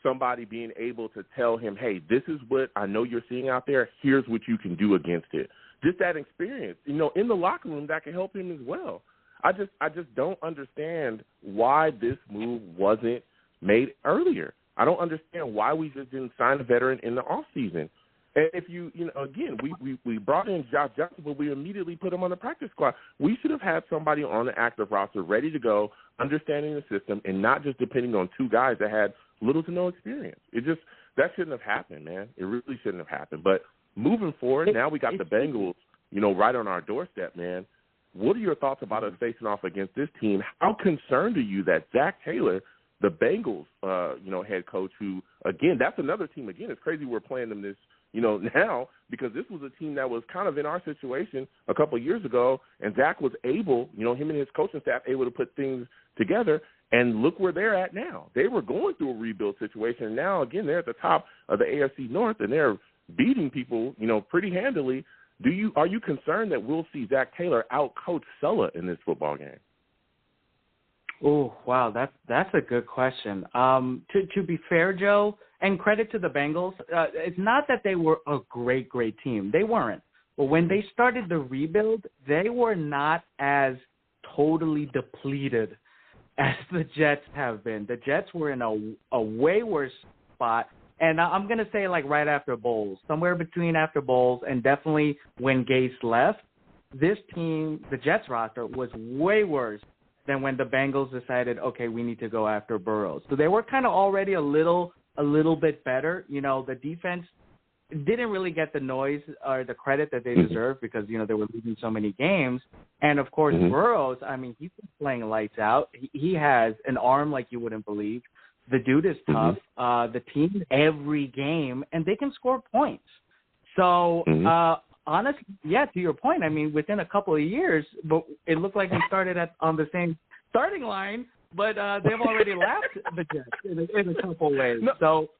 somebody being able to tell him, hey, this is what I know you're seeing out there. Here's what you can do against it. Just that experience, in the locker room that can help him as well. I just don't understand why this move wasn't made earlier. I don't understand why we just didn't sign a veteran in the offseason. And if again, we brought in Josh Johnson, but we immediately put him on the practice squad. We should have had somebody on the active roster ready to go, understanding the system, and not just depending on 2 guys that had little to no experience. That shouldn't have happened, man. It really shouldn't have happened. But moving forward, now we got the Bengals, right on our doorstep, man. What are your thoughts about us facing off against this team? How concerned are you that Zach Taylor, the Bengals, head coach, who, again, that's another team. Again, it's crazy we're playing them this, now, because this was a team that was kind of in our situation a couple of years ago, and Zach was able, him and his coaching staff, able to put things together, and look where they're at now. They were going through a rebuild situation, and now, again, they're at the top of the AFC North, and they're beating people, pretty handily. Are you concerned that we'll see Zach Taylor out-coach Sulla in this football game? Oh, wow, that's a good question. To be fair, Joe, And credit to the Bengals. It's not that they were a great, great team. They weren't. But when they started the rebuild, they were not as totally depleted as the Jets have been. The Jets were in a way worse spot. And I'm going to say like right after Bowles, somewhere between after Bowles and definitely when Gase left, this team, the Jets roster, was way worse than when the Bengals decided, okay, we need to go after Burrows. So they were kind of already a little bit better. You know, the defense didn't really get the noise or the credit that they deserve because, you know, they were losing so many games. And, of course, Burrows, I mean, he's been playing lights out. He has an arm like you wouldn't believe. The dude is tough. The team every game, and they can score points. So, honestly, yeah, to your point, I mean, within a couple of years, but it looked like we started on the same starting line, but they've already lapped the Jets in a couple ways. No. So,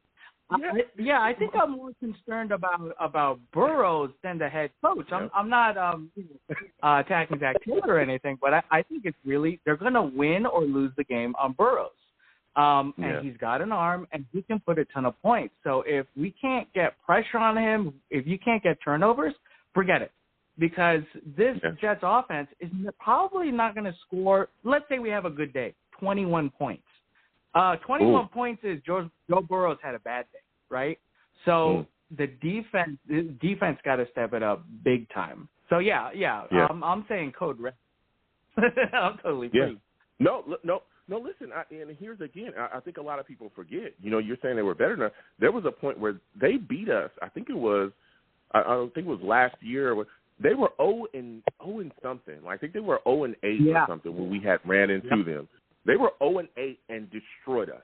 I think I'm more concerned about Burrows than the head coach. I'm not attacking Zach Taylor or anything, but I think it's really they're going to win or lose the game on Burrows. And he's got an arm, and he can put a ton of points. So if we can't get pressure on him, if you can't get turnovers, forget it. Because this Jets offense is probably not going to score, let's say we have a good day, 21 points. 21 points is Joe Burrow's had a bad day, right? So the defense got to step it up big time. So, I'm saying code red. I'm totally free. No, listen, and here's again, I think a lot of people forget. You know, you're saying they were better than us. There was a point where they beat us. I think it was last year. They were 0 and something. I think they were 0 and 8 or something when we had ran into them. They were 0 and 8 and destroyed us.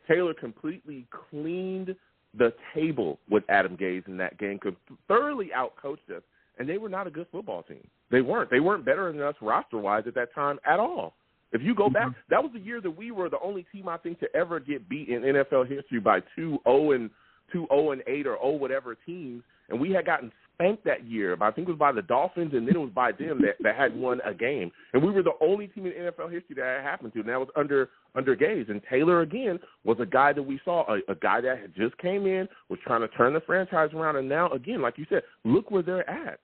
Taylor completely cleaned the table with Adam Gase in that game, thoroughly outcoached us, and they were not a good football team. They weren't. They weren't better than us roster-wise at that time at all. If you go back, that was the year that we were the only team, I think, to ever get beat in NFL history by 2 0 and 8 or 0 whatever teams, and we had gotten spanked that year. I think it was by the Dolphins, and then it was by them that had won a game. And we were the only team in NFL history that had happened to, and that was under Gase. And Taylor, again, was a guy that we saw, a guy that had just came in, was trying to turn the franchise around, and now, again, like you said, look where they're at.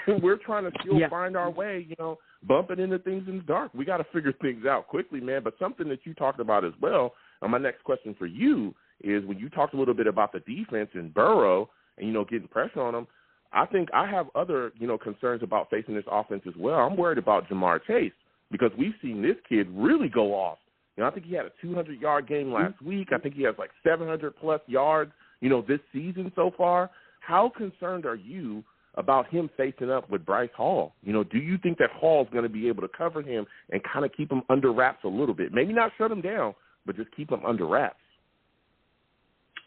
And we're trying to still find our way, you know, bumping into things in the dark. We got to figure things out quickly, man. But something that you talked about as well, and my next question for you is when you talked a little bit about the defense and Burrow and, you know, getting pressure on them, I think I have other, you know, concerns about facing this offense as well. I'm worried about Jamar Chase because we've seen this kid really go off. You know, I think he had a 200-yard game last week. I think he has like 700-plus yards, you know, this season so far. How concerned are you about him facing up with Bryce Hall? You know, do you think that Hall's going to be able to cover him and kind of keep him under wraps a little bit? Maybe not shut him down, but just keep him under wraps.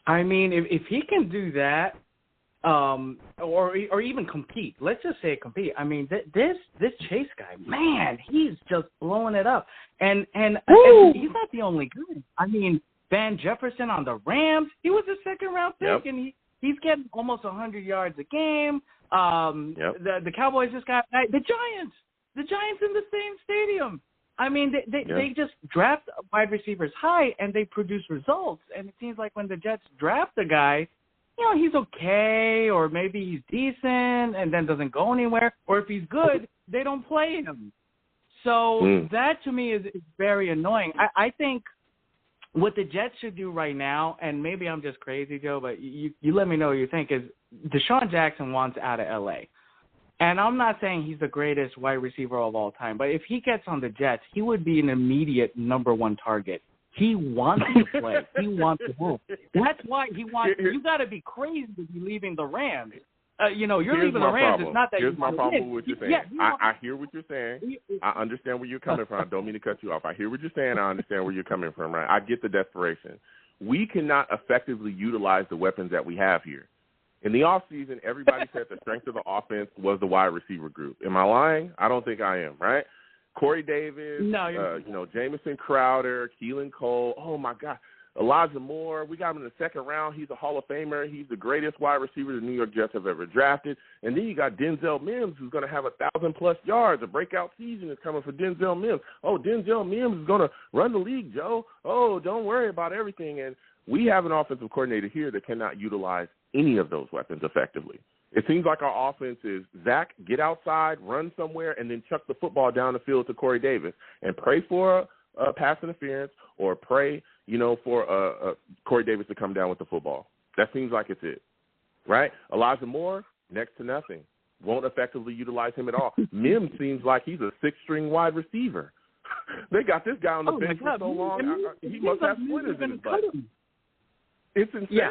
I mean, if he can do that, or even compete. Let's just say compete. I mean, this Chase guy, man, he's just blowing it up. And he's not the only guy. I mean, Van Jefferson on the Rams, he was a second-round pick, and he's getting almost 100 yards a game. The Cowboys just got the Giants in the same stadium. I mean, they just draft wide receivers high, and they produce results. And it seems like when the Jets draft a guy, you know, he's okay, or maybe he's decent and then doesn't go anywhere. Or if he's good, they don't play him. So that, to me, is very annoying. I think what the Jets should do right now, and maybe I'm just crazy, Joe, but you let me know what you think, is Deshaun Jackson wants out of L.A. And I'm not saying he's the greatest wide receiver of all time, but if he gets on the Jets, he would be an immediate number one target. He wants to play. He wants to move. That's why he wants – you got to be crazy to be leaving the Rams. You know, you're leaving the Rams. It's not that Here's my problem with what you're saying. I hear what you're saying. I understand where you're coming from. I don't mean to cut you off. I hear what you're saying. I understand where you're coming from, right? I get the desperation. We cannot effectively utilize the weapons that we have here. In the offseason, everybody said the strength of the offense was the wide receiver group. Am I lying? I don't think I am, right? Corey Davis, Jamison Crowder, Keelan Cole. Oh, my God. Elijah Moore, we got him in the second round. He's a Hall of Famer. He's the greatest wide receiver the New York Jets have ever drafted. And then you got Denzel Mims, who's going to have 1,000-plus yards. A breakout season is coming for Denzel Mims. Oh, Denzel Mims is going to run the league, Joe. Oh, don't worry about everything. And We have an offensive coordinator here that cannot utilize any of those weapons effectively. It seems like our offense is, Zach, get outside, run somewhere, and then chuck the football down the field to Corey Davis and pray for a pass interference or pray, for Corey Davis to come down with the football. That seems like it's it, right? Elijah Moore, next to nothing. Won't effectively utilize him at all. Mims seems like he's a sixth-string wide receiver. They got this guy on the bench for so long. He must have splinters in his butt. It's insane. Yeah.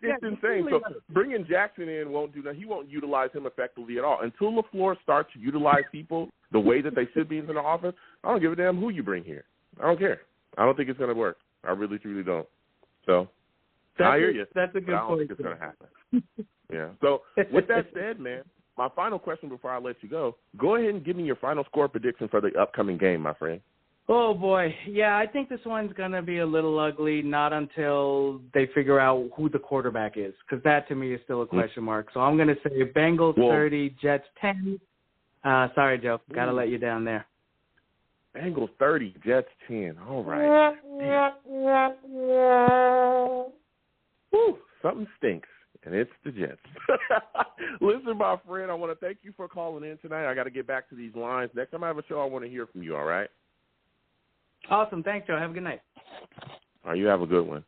It's insane. So bringing Jackson in won't do that. He won't utilize him effectively at all. Until LaFleur starts to utilize people the way that they should be in the offense, I don't give a damn who you bring here. I don't care. I don't think it's going to work. I really, truly don't. So I hear you. That's a good point. I don't think it's going to happen. Yeah. So with that said, man, my final question before I let you go ahead and give me your final score prediction for the upcoming game, my friend. Oh, boy. Yeah, I think this one's going to be a little ugly, not until they figure out who the quarterback is, because that, to me, is still a question mark. So I'm going to say Bengals 30, Jets 10. Sorry, Joe. Got to let you down there. Bengals 30, Jets 10. All right. Woo, something stinks, and it's the Jets. Listen, my friend, I want to thank you for calling in tonight. I got to get back to these lines. Next time I have a show, I want to hear from you, all right? Awesome. Thanks, Joe. Have a good night. All right, you have a good one.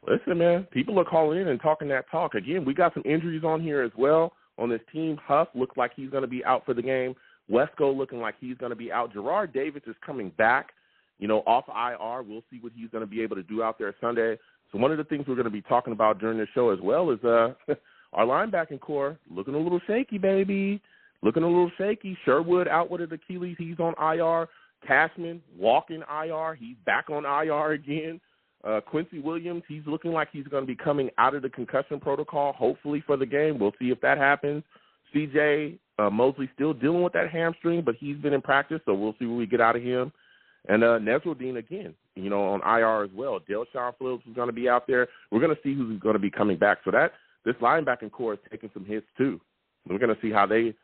Listen, man, people are calling in and talking that talk. Again, we got some injuries on here as well on this team. Huff looks like he's going to be out for the game. Wesco looking like he's going to be out. Gerard Davis is coming back, off IR. We'll see what he's going to be able to do out there Sunday. So one of the things we're going to be talking about during this show as well is our linebacking core looking a little shaky, baby. Looking a little shaky. Sherwood out with an Achilles. He's on IR. Cashman, walking IR. He's back on IR again. Quincy Williams, he's looking like he's going to be coming out of the concussion protocol, hopefully for the game. We'll see if that happens. CJ Mosley still dealing with that hamstring, but he's been in practice, so we'll see what we get out of him. And Nesruddin again, on IR as well. Delshawn Phillips is going to be out there. We're going to see who's going to be coming back. So this linebacking core is taking some hits too. We're going to see how they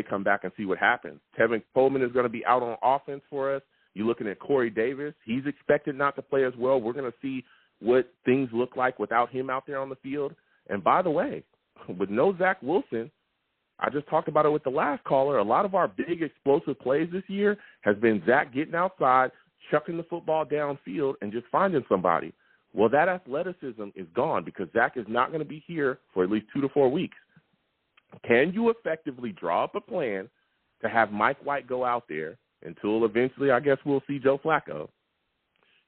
come back and see what happens. Tevin Coleman is going to be out on offense for us. You're looking at Corey Davis. He's expected not to play as well. We're going to see what things look like without him out there on the field. And by the way, with no Zach Wilson, I just talked about it with the last caller, a lot of our big explosive plays this year has been Zach getting outside, chucking the football downfield, and just finding somebody. Well, that athleticism is gone because Zach is not going to be here for at least 2 to 4 weeks. Can you effectively draw up a plan to have Mike White go out there until eventually I guess we'll see Joe Flacco?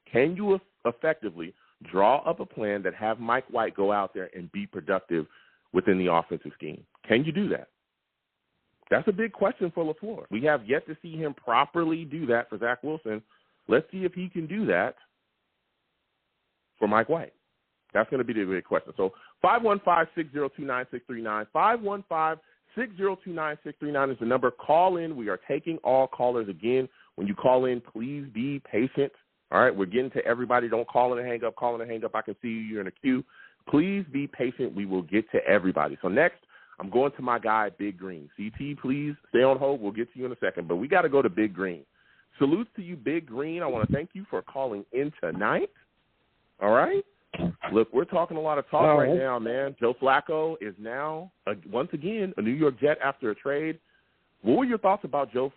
Can you effectively draw up a plan that have Mike White go out there and be productive within the offensive scheme? Can you do that? That's a big question for LaFleur. We have yet to see him properly do that for Zach Wilson. Let's see if he can do that for Mike White. That's going to be the big question. So 515-602-9639. 515-602-9639 is the number. Call in. We are taking all callers again. When you call in, please be patient. All right, we're getting to everybody. Don't call in and hang up. Call in and hang up. I can see you. You're in a queue. Please be patient. We will get to everybody. So next, I'm going to my guy, Big Green. CT, please stay on hold. We'll get to you in a second. But we got to go to Big Green. Salutes to you, Big Green. I want to thank you for calling in tonight. All right? Look, we're talking a lot of talk right now, man. Joe Flacco is now, once again, a New York Jet after a trade. What were your thoughts about Joe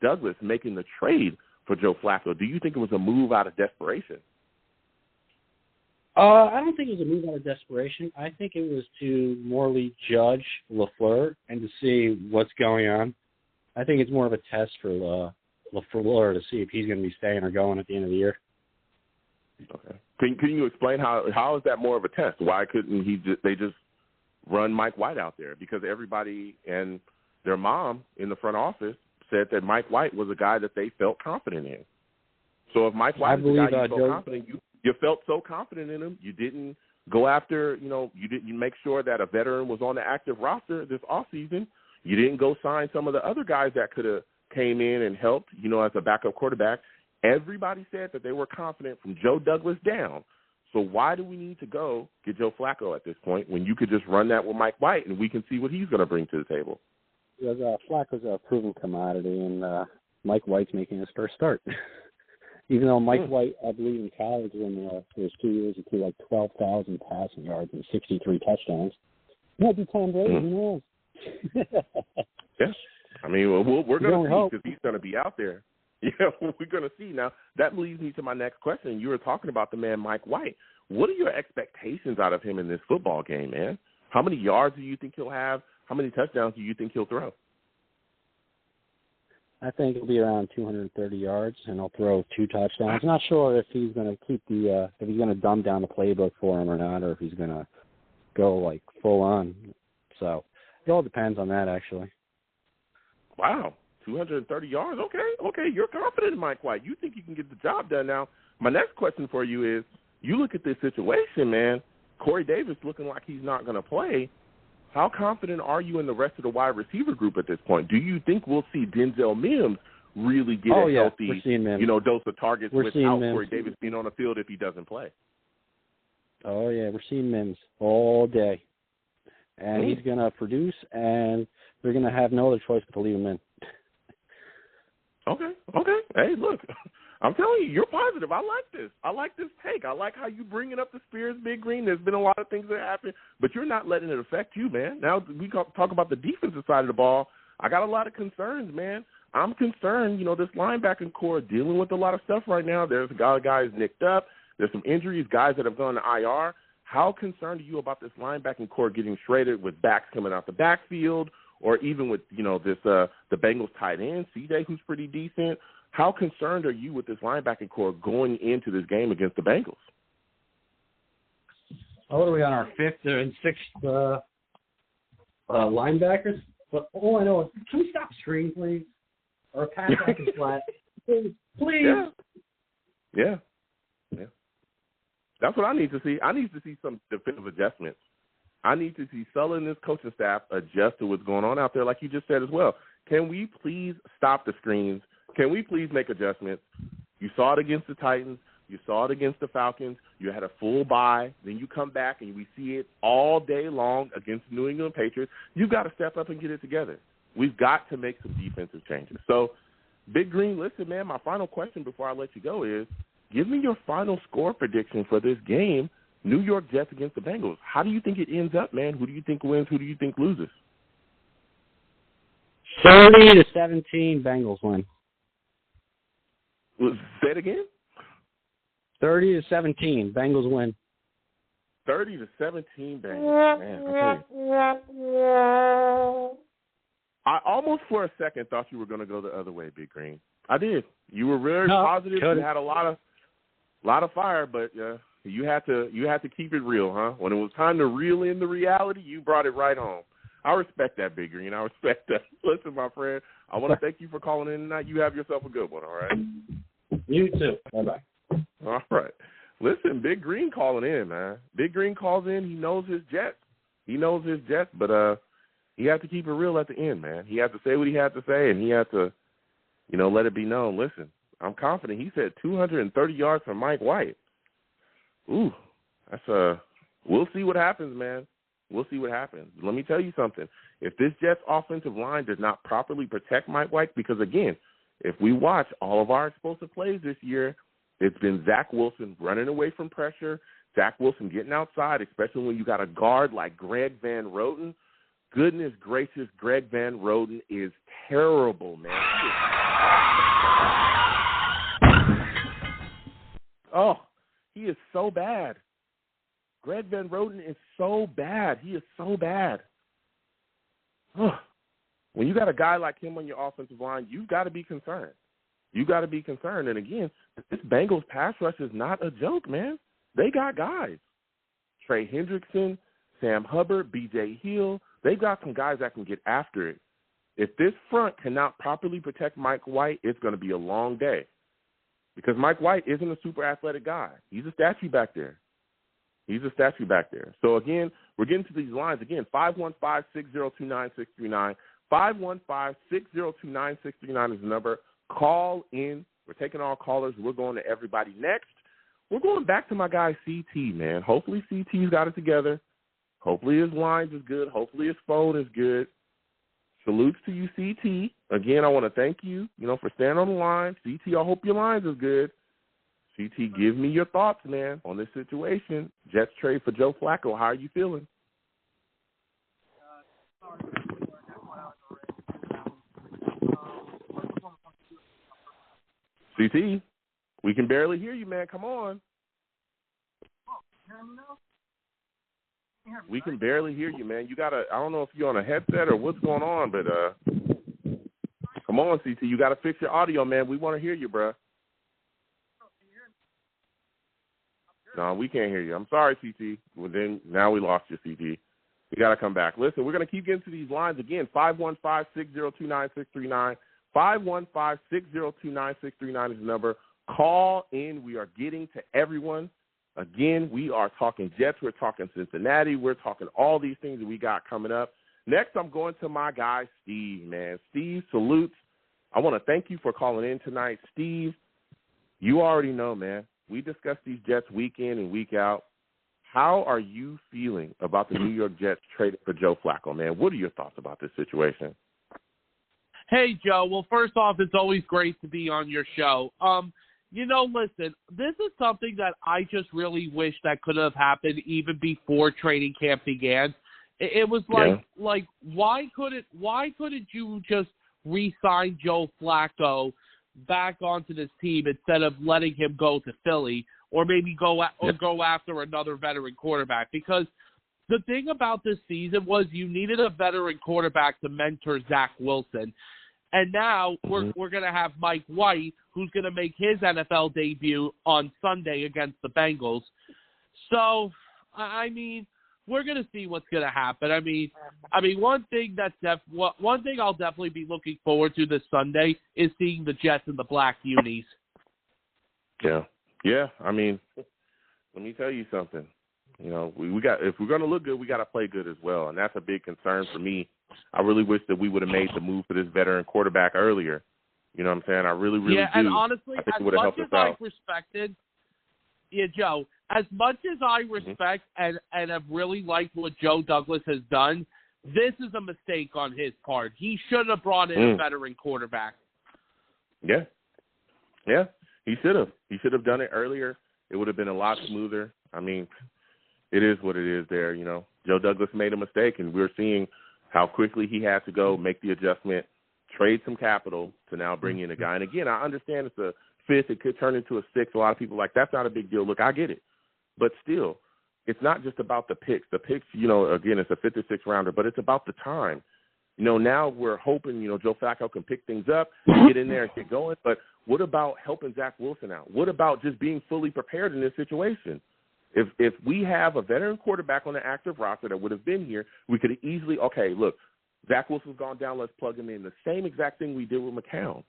Douglas making the trade for Joe Flacco? Do you think it was a move out of desperation? I don't think it was a move out of desperation. I think it was to morally judge LaFleur and to see what's going on. I think it's more of a test for LaFleur to see if he's going to be staying or going at the end of the year. Okay. Can you explain how is that more of a test? Why couldn't they just run Mike White out there? Because everybody and their mom in the front office said that Mike White was a guy that they felt confident in. So if Mike White was a guy you felt confident, you felt so confident in him, you didn't go after, you didn't make sure that a veteran was on the active roster this offseason. You didn't go sign some of the other guys that could have came in and helped, as a backup quarterback. Everybody said that they were confident from Joe Douglas down. So why do we need to go get Joe Flacco at this point when you could just run that with Mike White and we can see what he's going to bring to the table? Because Flacco's a proven commodity, and Mike White's making his first start. Even though Mike White, I believe in college, when his 2 years, he threw like 12,000 passing yards and 63 touchdowns. Might be Tom Brady. Who knows? Yeah. I mean, we're going to see because he's going to be out there. Yeah, we're going to see. Now, that leads me to my next question. You were talking about the man Mike White. What are your expectations out of him in this football game, man? How many yards do you think he'll have? How many touchdowns do you think he'll throw? I think it'll be around 230 yards, and he'll throw 2 touchdowns. I'm not sure if he's going to keep if he's going to dumb down the playbook for him or not, or if he's going to go like full on. So it all depends on that, actually. Wow, 230 yards. Okay, you're confident in Mike White. You think you can get the job done. Now, my next question for you is, you look at this situation, man. Corey Davis looking like he's not going to play. How confident are you in the rest of the wide receiver group at this point? Do you think we'll see Denzel Mims really get a healthy, dose of targets without Corey Davis being on the field if he doesn't play? Oh, yeah, we're seeing Mims all day. And he's going to produce, and they're going to have no other choice but to leave him in. Okay. Hey, look, I'm telling you, you're positive. I like this. I like this take. I like how you bringing up the spirits, Big Green. There's been a lot of things that happen, but you're not letting it affect you, man. Now we talk about the defensive side of the ball. I got a lot of concerns, man. I'm concerned, this linebacking core dealing with a lot of stuff right now. There's a lot of guys nicked up. There's some injuries, guys that have gone to IR. How concerned are you about this linebacking core getting shredded with backs coming out the backfield, or even with, the Bengals tight end, CJ, who's pretty decent? How concerned are you with this linebacking core going into this game against the Bengals? What are we on, our 5th and 6th linebackers? But all I know is, can we stop screen, please? Or a pass back and flat. Please. Yeah. That's what I need to see. I need to see some defensive adjustments. I need to see Sulla and this coaching staff adjust to what's going on out there, like you just said as well. Can we please stop the screens? Can we please make adjustments? You saw it against the Titans. You saw it against the Falcons. You had a full bye. Then you come back and we see it all day long against the New England Patriots. You've got to step up and get it together. We've got to make some defensive changes. So, Big Green, listen, man, my final question before I let you go is, give me your final score prediction for this game, New York Jets against the Bengals. How do you think it ends up, man? Who do you think wins? Who do you think loses? 30-17, Bengals win. Say it again? 30-17, Bengals win. 30-17, Bengals. Man, okay. I almost for a second thought you were going to go the other way, Big Green. I did. You were very positive. You had a lot of fire, but you had to keep it real, huh? When it was time to reel in the reality, you brought it right home. I respect that, Big Green. I respect that. Listen, my friend, I want to thank you for calling in tonight. You have yourself a good one, all right? You too. Bye-bye. All right. Listen, Big Green calling in, man. Big Green calls in. He knows his Jets. But he had to keep it real at the end, man. He had to say what he had to say, and he had to, let it be known. Listen, I'm confident. He said 230 yards from Mike White. Ooh, that's we'll see what happens, man. We'll see what happens. Let me tell you something. If this Jets offensive line does not properly protect Mike White, because, again, if we watch all of our explosive plays this year, it's been Zach Wilson running away from pressure, Zach Wilson getting outside, especially when you got a guard like Greg Van Roten. Goodness gracious, Greg Van Roten is terrible, man. He is so bad. Greg Van Roten is so bad. He is so bad. When you got a guy like him on your offensive line, you've got to be concerned. You've got to be concerned. And, again, this Bengals pass rush is not a joke, man. They got guys. Trey Hendrickson, Sam Hubbard, B.J. Hill. They've got some guys that can get after it. If this front cannot properly protect Mike White, it's going to be a long day. Because Mike White isn't a super athletic guy. He's a statue back there. So, again, we're getting to these lines. Again, 515-602-9639. 515-602-9639 is the number. Call in. We're taking all callers. We're going to everybody next. We're going back to my guy CT, man. Hopefully CT's got it together. Hopefully his lines is good. Hopefully his phone is good. Salutes to you, CT. Again, I want to thank you, for staying on the line. CT, I hope your lines is good. CT, give me your thoughts, man, on this situation. Jets trade for Joe Flacco. How are you feeling? CT, we can barely hear you, man. Come on. We can barely hear you, man. You gotta. I don't know if you're on a headset or what's going on, but come on, CT. You gotta fix your audio, man. We want to hear you, bruh. No, we can't hear you. I'm sorry, CT. Well, then now we lost you, CT. You got to come back. Listen, we're going to keep getting to these lines again. 515-602-9639. 515-602-9639 is the number. Call in. We are getting to everyone. Again, we are talking Jets. We're talking Cincinnati. We're talking all these things that we got coming up. Next, I'm going to my guy, Steve, man. Steve, salutes. I want to thank you for calling in tonight. Steve, you already know, man. We discuss these Jets week in and week out. How are you feeling about the New York Jets trading for Joe Flacco, man? What are your thoughts about this situation? Hey, Joe. Well, first off, it's always great to be on your show. Listen, this is something that I just really wish that could have happened even before training camp began. It was like, why couldn't you just re-sign Joe Flacco back onto this team instead of letting him go to Philly or maybe go after another veteran quarterback? Because the thing about this season was you needed a veteran quarterback to mentor Zach Wilson. And now we're going to have Mike White, who's going to make his NFL debut on Sunday against the Bengals. So, I mean, we're going to see what's going to happen. I mean, one thing I'll definitely be looking forward to this Sunday is seeing the Jets in the black unis. Yeah. I mean, let me tell you something. You know, we got, if we're going to look good, we got to play good as well, and that's a big concern for me. I really wish that we would have made the move for this veteran quarterback earlier. You know what I'm saying? I really do. And honestly, as much as I've respected, Joe, as much as I respect and have really liked what Joe Douglas has done, this is a mistake on his part. He should have brought in a veteran quarterback. Yeah, he should have. He should have done it earlier. It would have been a lot smoother. I mean, it is what it is there, you know. Joe Douglas made a mistake, and we're seeing how quickly he had to go, make the adjustment, trade some capital to now bring in a guy. And, again, I understand it's a fifth. It could turn into a sixth. A lot of people are like, that's not a big deal. Look, I get it. But still, it's not just about the picks. The picks, you know, again, it's a 5th or 6th rounder, but it's about the time. You know, now we're hoping, you know, Joe Flacco can pick things up, get in there and get going. But what about helping Zach Wilson out? What about just being fully prepared in this situation? If we have a veteran quarterback on the active roster that would have been here, we could have easily, okay, look, Zach Wilson's gone down, let's plug him in. The same exact thing we did with McCown.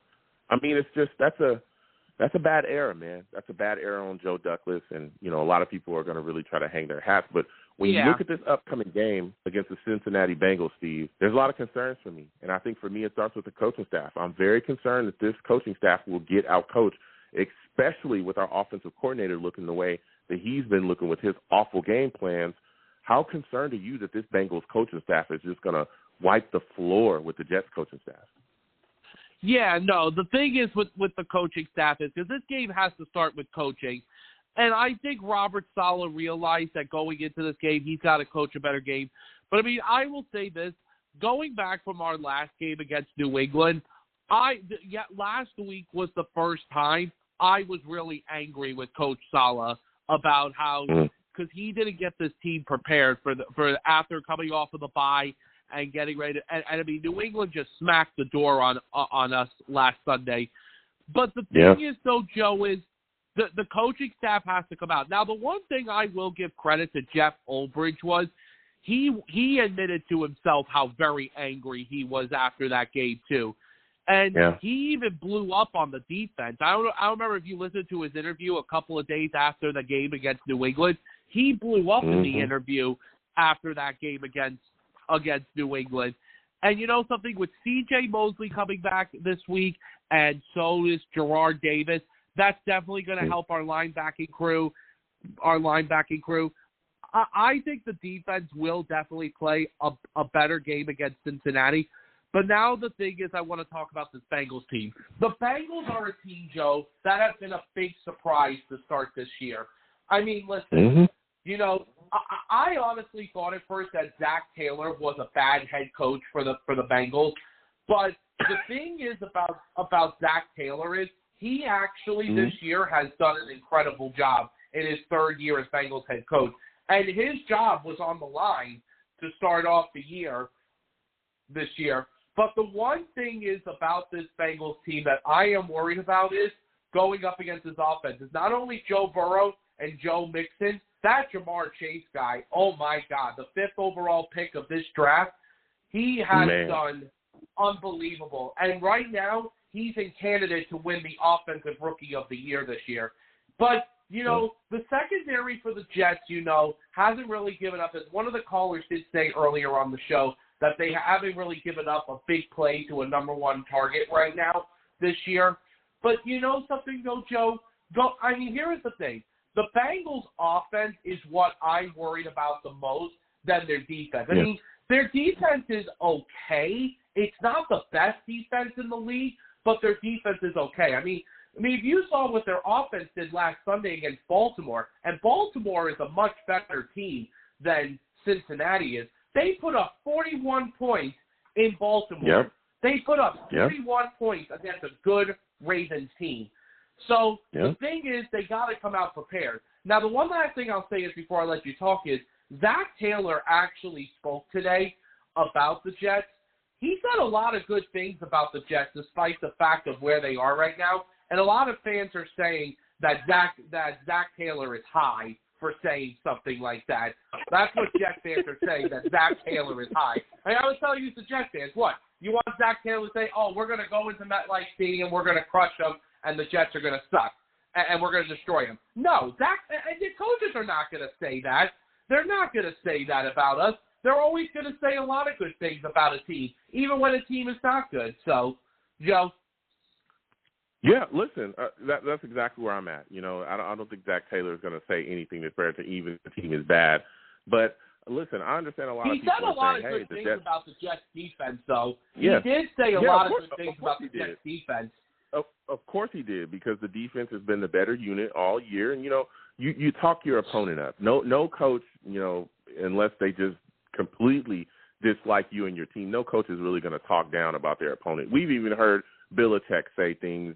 I mean, it's just that's a bad era, man. That's a bad era on Joe Douglas, and, you know, a lot of people are going to really try to hang their hats. But when you look at this upcoming game against the Cincinnati Bengals, Steve, there's a lot of concerns for me. And I think for me it starts with the coaching staff. I'm very concerned that this coaching staff will get out-coached, especially with our offensive coordinator looking the way that he's been looking with his awful game plans. How concerned are you that this Bengals coaching staff is just going to wipe the floor with the Jets coaching staff? Yeah, no, the thing is with the coaching staff is because this game has to start with coaching. And I think Robert Saleh realized that going into this game, he's got to coach a better game. But, I mean, I will say this. Going back from our last game against New England, last week was the first time I was really angry with Coach Saleh about how because he didn't get this team prepared for after coming off of the bye and getting ready to, and I mean, New England just smacked the door on us last Sunday. But the thing is, though, Joe, is the coaching staff has to come out. Now, the one thing I will give credit to Jeff Ulbrich was he admitted to himself how very angry he was after that game, too. And he even blew up on the defense. I don't remember if you listened to his interview a couple of days after the game against New England. He blew up in the interview after that game against New England. And you know something, with C.J. Mosley coming back this week, and so is Gerard Davis, that's definitely going to help our linebacking crew. I think the defense will definitely play a better game against Cincinnati. But now the thing is, I want to talk about this Bengals team. The Bengals are a team, Joe, that has been a big surprise to start this year. I mean, listen, I honestly thought at first that Zach Taylor was a bad head coach for the Bengals. But the thing is about Zach Taylor is he actually this year has done an incredible job in his third year as Bengals head coach. And his job was on the line to start off the year this year. But the one thing is about this Bengals team that I am worried about is going up against his offense. It's not only Joe Burrow and Joe Mixon, that Jamar Chase guy, oh my God, the 5th overall pick of this draft, he has done unbelievable. And right now, he's in candidate to win the Offensive Rookie of the Year this year. But, the secondary for the Jets, hasn't really given up. As one of the callers did say earlier on the show, that they haven't really given up a big play to a number one target right now this year. But you know something, though, Joe? Here is the thing. The Bengals' offense is what I'm worried about the most than their defense. I mean, their defense is okay. It's not the best defense in the league, but their defense is okay. I mean, if you saw what their offense did last Sunday against Baltimore, and Baltimore is a much better team than Cincinnati is, they put up 41 points in Baltimore. Yep. They put up 31 points against a good Ravens team. So the thing is, they got to come out prepared. Now, the one last thing I'll say is before I let you talk is Zach Taylor actually spoke today about the Jets. He said a lot of good things about the Jets despite the fact of where they are right now. And a lot of fans are saying that Zach Taylor is high for saying something like that. That's what Jet fans are saying, that Zach Taylor is high. And I was telling you, the Jet fans, what? You want Zach Taylor to say, oh, we're going to go into MetLife Stadium, we're going to crush them, and the Jets are going to suck, and we're going to destroy them. No, Zach and the coaches are not going to say that. They're not going to say that about us. They're always going to say a lot of good things about a team, even when a team is not good. So, Joe? Yeah, listen, that's exactly where I'm at. I don't think Zach Taylor is going to say anything that's fair to even if the team is bad. But, listen, I understand a lot of people are saying, hey, He said a lot of good things Jets... about the Jets defense, though. Yeah. He did say a lot of good things of about the Jets defense. Of course he did, because the defense has been the better unit all year. And, you talk your opponent up. No coach, unless they just completely dislike you and your team, no coach is really going to talk down about their opponent. We've even heard Belichick say things,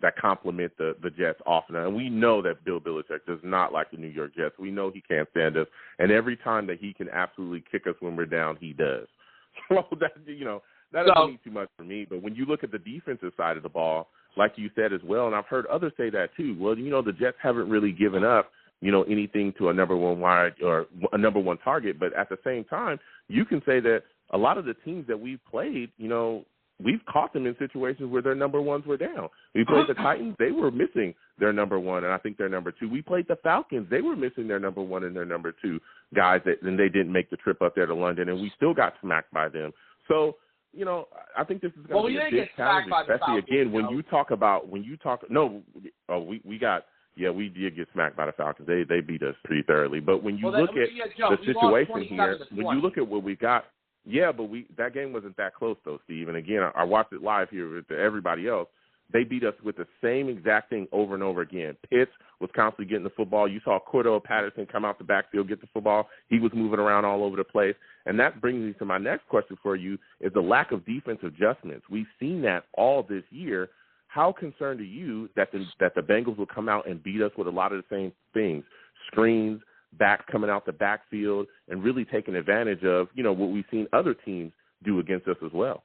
that compliment the Jets often. And we know that Bill Belichick does not like the New York Jets. We know he can't stand us. And every time that he can absolutely kick us when we're down, he does. So that doesn't mean too much for me. But when you look at the defensive side of the ball, like you said as well, and I've heard others say that too, well, the Jets haven't really given up, anything to a number one wide or a number one target. But at the same time, you can say that a lot of the teams that we've played, we've caught them in situations where their number ones were down. We played the Titans. They were missing their number one, and I think their number two. We played the Falcons. They were missing their number one and their number two guys, and they didn't make the trip up there to London, and we still got smacked by them. So, I think this is going to be a big challenge, especially, again, when you talk – we did get smacked by the Falcons. They beat us pretty thoroughly. But when you look at the situation here, when you look at what we got – yeah, but that game wasn't that close, though, Steve. And, again, I watched it live here with everybody else. They beat us with the same exact thing over and over again. Pitts was constantly getting the football. You saw Cordell Patterson come out the backfield, get the football. He was moving around all over the place. And that brings me to my next question for you, is the lack of defensive adjustments. We've seen that all this year. How concerned are you that the Bengals will come out and beat us with a lot of the same things, screens, backs coming out the backfield, and really taking advantage of, what we've seen other teams do against us as well?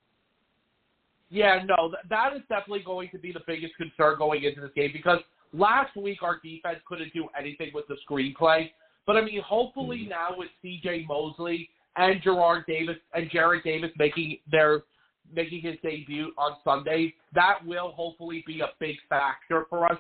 Yeah, no, that is definitely going to be the biggest concern going into this game, because last week our defense couldn't do anything with the screenplay. But, hopefully now with C.J. Mosley and Jared Davis making his debut on Sunday, that will hopefully be a big factor for us.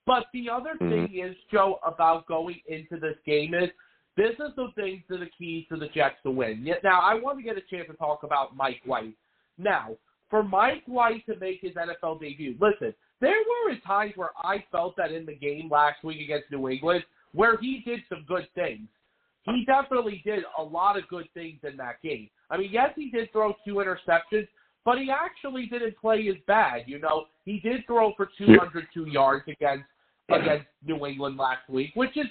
But the other thing is, Joe, about going into this game is this is the things that are the keys to the Jets to win. Now, I want to get a chance to talk about Mike White. Now, for Mike White to make his NFL debut, listen, there were times where I felt that in the game last week against New England where he did some good things. He definitely did a lot of good things in that game. Yes, he did throw 2 interceptions, but he actually didn't play as bad. You know, he did throw for 202 yards against New England last week, which is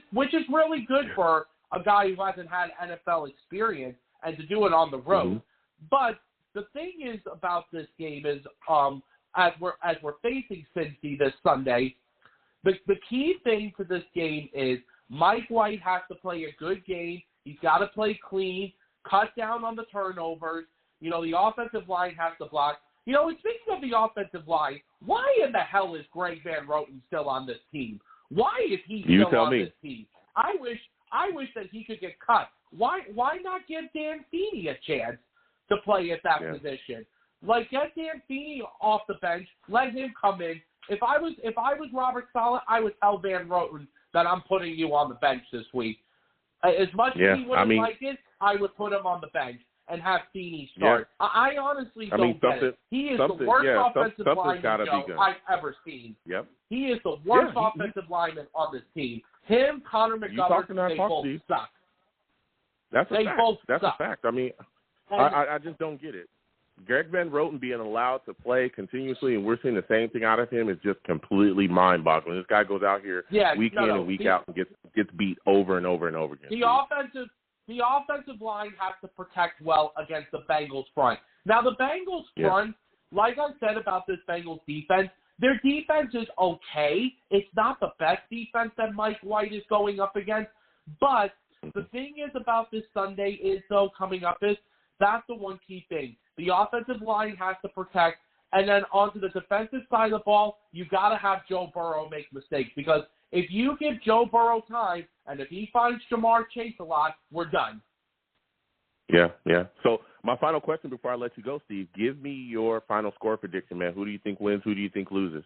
really good for a guy who hasn't had NFL experience and to do it on the road. But the thing is about this game is, as we're facing Cincy this Sunday, the key thing to this game is Mike White has to play a good game. He's got to play clean, cut down on the turnovers. You know, the offensive line has to block. You know, and speaking of the offensive line, why in the hell is Greg Van Roten still on this team? Why is he still on this team? I wish that he could get cut. Why not give Dan Feeney a chance to play at that position? Like, get Dan Feeney off the bench, let him come in. If I was Robert Saleh, I would tell Van Roten that I'm putting you on the bench this week. As much as he wouldn't like it, I would put him on the bench and have Feeney start. I honestly don't get it. He is the worst offensive lineman, Joe, I've ever seen. He is the worst offensive lineman on this team. Him, Connor McGovern, they both suck. That's a fact. I mean, I just don't get it. Greg Van Roten being allowed to play continuously, and we're seeing the same thing out of him, is just completely mind-boggling. This guy goes out here week in and week out and gets beat over and over and over again. The offensive line has to protect well against the Bengals front. Now, the Bengals front, like I said about this Bengals defense, their defense is okay. It's not the best defense that Mike White is going up against. But the thing is about this Sunday is, though, coming up is, that's the one key thing. The offensive line has to protect, and then onto the defensive side of the ball, you got to have Joe Burrow make mistakes, because if you give Joe Burrow time, and if he finds Jamar Chase a lot, we're done. Yeah. So my final question before I let you go, Steve, give me your final score prediction, man. Who do you think wins? Who do you think loses?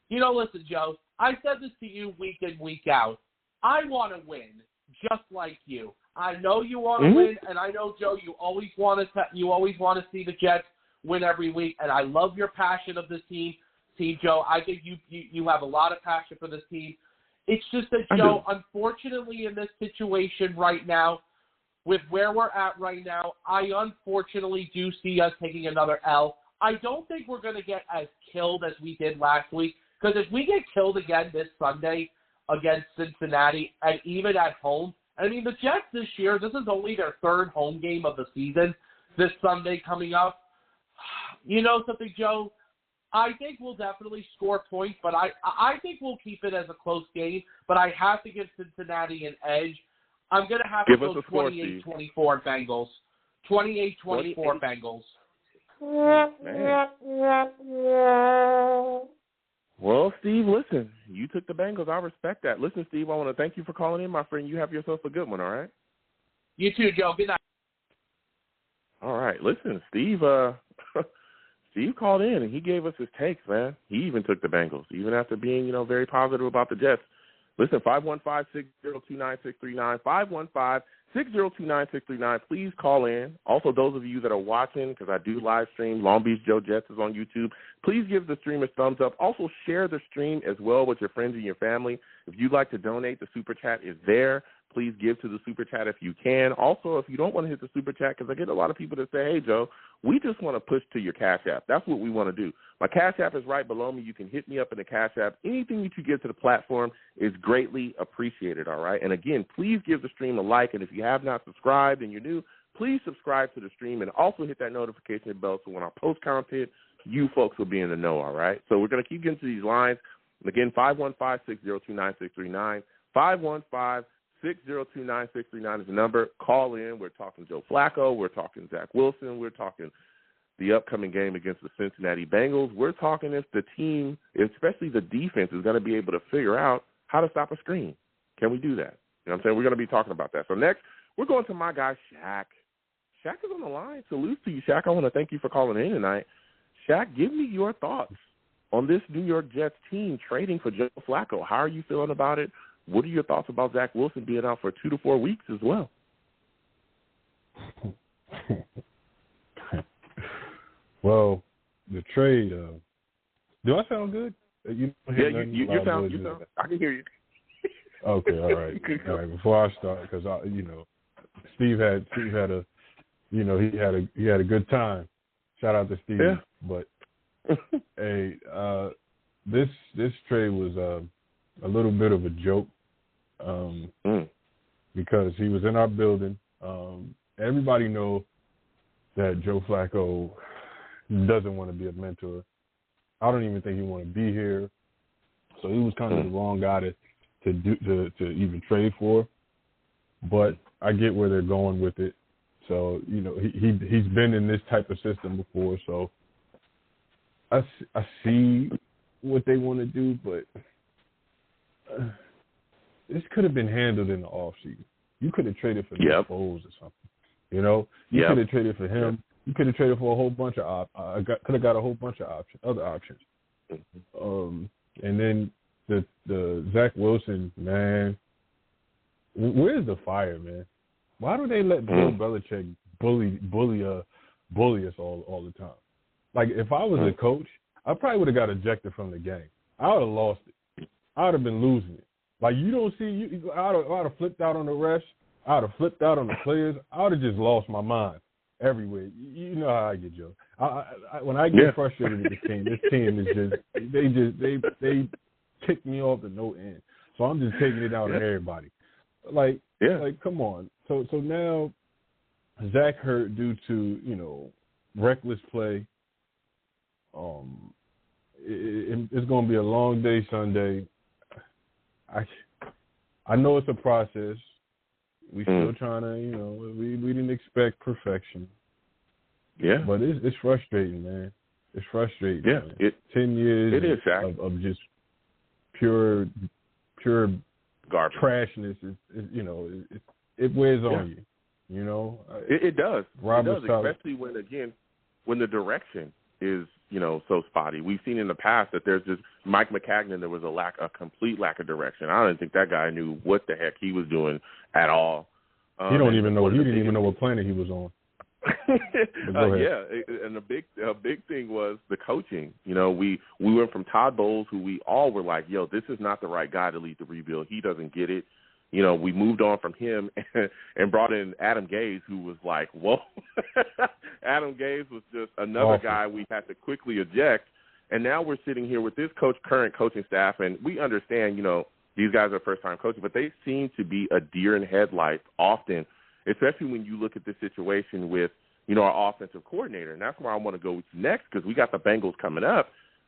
You know, listen, Joe, I said this to you week in, week out. I want to win, just like you. I know you want to win, and I know, Joe, you always want to see the Jets win every week, and I love your passion of this team, Joe. I think you have a lot of passion for this team. It's just that, Joe, unfortunately, in this situation right now, with where we're at right now, I unfortunately do see us taking another L. I don't think we're going to get as killed as we did last week, because if we get killed again this Sunday against Cincinnati, and even at home, I mean, the Jets this year, this is only their third home game of the season, this Sunday coming up. You know something, Joe? I think we'll definitely score points, but I think we'll keep it as a close game, but I have to give Cincinnati an edge. I'm going to have to go 28-24 Bengals. 28-24 Bengals. Well, Steve, listen, you took the Bengals. I respect that. Listen, Steve, I want to thank you for calling in, my friend. You have yourself a good one, all right? You too, Joe. Good night. All right. Listen, Steve called in, and he gave us his takes, man. He even took the Bengals, even after being, very positive about the Jets. Listen, 515-602-9639, 515-602-9639. Please call in. Also, those of you that are watching, because I do live stream, Long Beach Joe Jets is on YouTube, please give the stream a thumbs up. Also, share the stream as well with your friends and your family. If you'd like to donate, the Super Chat is there. Please give to the Super Chat if you can. Also, if you don't want to hit the Super Chat, because I get a lot of people that say, hey, Joe, we just want to push to your Cash App. That's what we want to do. My Cash App is right below me. You can hit me up in the Cash App. Anything that you give to the platform is greatly appreciated, all right? And, again, please give the stream a like. And if you have not subscribed and you're new, please subscribe to the stream and also hit that notification bell so when our post content, you folks will be in the know, all right? So we're going to keep getting to these lines. Again, 515-602-9639, 515-602-9639 is the number. Call in. We're talking Joe Flacco. We're talking Zach Wilson. We're talking the upcoming game against the Cincinnati Bengals. We're talking if the team, especially the defense, is going to be able to figure out how to stop a screen. Can we do that? You know what I'm saying? We're going to be talking about that. So next, we're going to my guy, Shaq. Shaq is on the line. Salute to you, Shaq. I want to thank you for calling in tonight. Shaq, give me your thoughts on this New York Jets team trading for Joe Flacco. How are you feeling about it? What are your thoughts about Zach Wilson being out for 2 to 4 weeks as well? Well, the trade, do I sound good? You sound. I can hear you. Okay, all right. All right, before I start, because Steve had a, he had a good time Shout out to Steve. Yeah. But hey, this trade was a little bit of a joke because he was in our building. Everybody knows that Joe Flacco doesn't want to be a mentor. I don't even think he want to be here. So he was kind of the wrong guy to even trade for. But I get where they're going with it. So, you know, he's been in this type of system before. So I see what they want to do, but this could have been handled in the offseason. You could have traded for Nick Foles or something. You know, you could have traded for him. You could have traded for a whole bunch of could have got a whole bunch of other options. And then the Zach Wilson, man, where's the fire, man? Why do they let Bill Belichick bully us all the time? Like, if I was a coach, I probably would have got ejected from the game. I would have lost it. I would have been losing it. Like, you don't see, I would have flipped out on the refs. I would have flipped out on the players. I would have just lost my mind everywhere. You know how I get, Joe. When I get frustrated with this team is just they tick me off to no end. So I'm just taking it out on everybody. Like, come on. So now Zach hurt due to, you know, reckless play. It's going to be a long day Sunday. I know it's a process. We still trying to, you know, we didn't expect perfection. Yeah. But it's frustrating, man. It's frustrating. Yeah. Man. 10 years of just pure garbage. Trashness is you know, it wears on you. You know? It does. Especially when the direction is, you know, so spotty. We've seen in the past that there's just Mike McCagnon, there was a complete lack of direction. I don't think that guy knew what the heck he was doing at all. He didn't even know what planet he was on. And a big thing was the coaching. You know, we went from Todd Bowles, who we all were like, yo, this is not the right guy to lead the rebuild. He doesn't get it. You know, we moved on from him and brought in Adam Gase, who was like, whoa. Adam Gase was just another guy we had to quickly eject. And now we're sitting here with this current coaching staff, and we understand, you know, these guys are first-time coaches, but they seem to be a deer in headlights often, especially when you look at the situation with, you know, our offensive coordinator. And that's where I want to go next, because we got the Bengals coming up.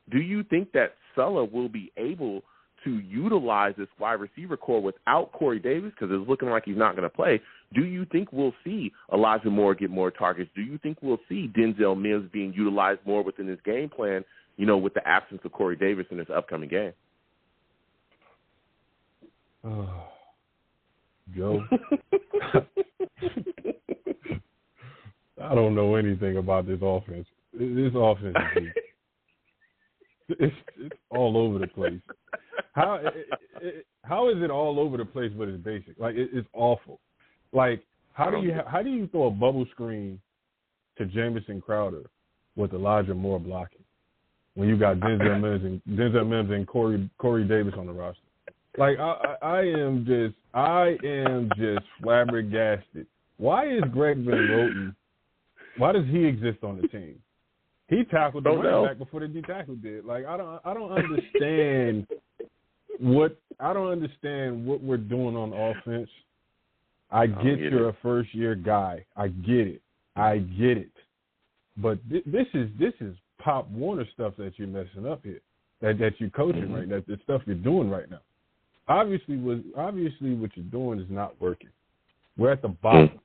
Do you think that Sulla will be able to utilize this wide receiver core without Corey Davis, because it's looking like he's not going to play? Do you think we'll see Elijah Moore get more targets? Do you think we'll see Denzel Mims being utilized more within his game plan, you know, with the absence of Corey Davis in this upcoming game? Joe, I don't know anything about this offense. This offense is it's all over the place. How is it all over the place, but it's basic? Like, it's awful. Like, how do you throw a bubble screen to Jamison Crowder with Elijah Moore blocking when you got Denzel Mims and Corey Davis on the roster? Like, I am just flabbergasted. Why is Greg Van Roten? Why does he exist on the team? He tackled the running back before the D tackle did. Like, I don't understand what we're doing on offense. I get you're a first year guy. I get it. But this is Pop Warner stuff that you're messing up here. That you're coaching right now. The stuff you're doing right now. Obviously what you're doing is not working. We're at the bottom.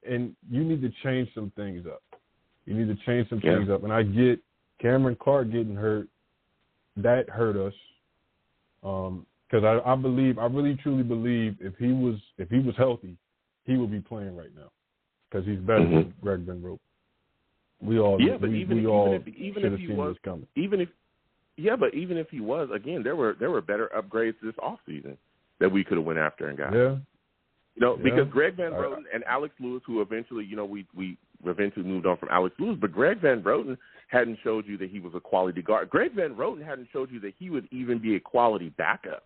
And you need to change some things up. And I get Cameron Clark getting hurt. That hurt us. Because I really truly believe if he was healthy, he would be playing right now. Because he's better than Greg Van Roten. We all should have seen this coming. Even if he was, again, there were better upgrades this offseason that we could have went after and got. Yeah. You know, because Greg Van Roten and Alex Lewis, who eventually, you know, we eventually moved on from Alex Lewis, but Greg Van Roten hadn't showed you that he was a quality guard. Greg Van Roten hadn't showed you that he would even be a quality backup.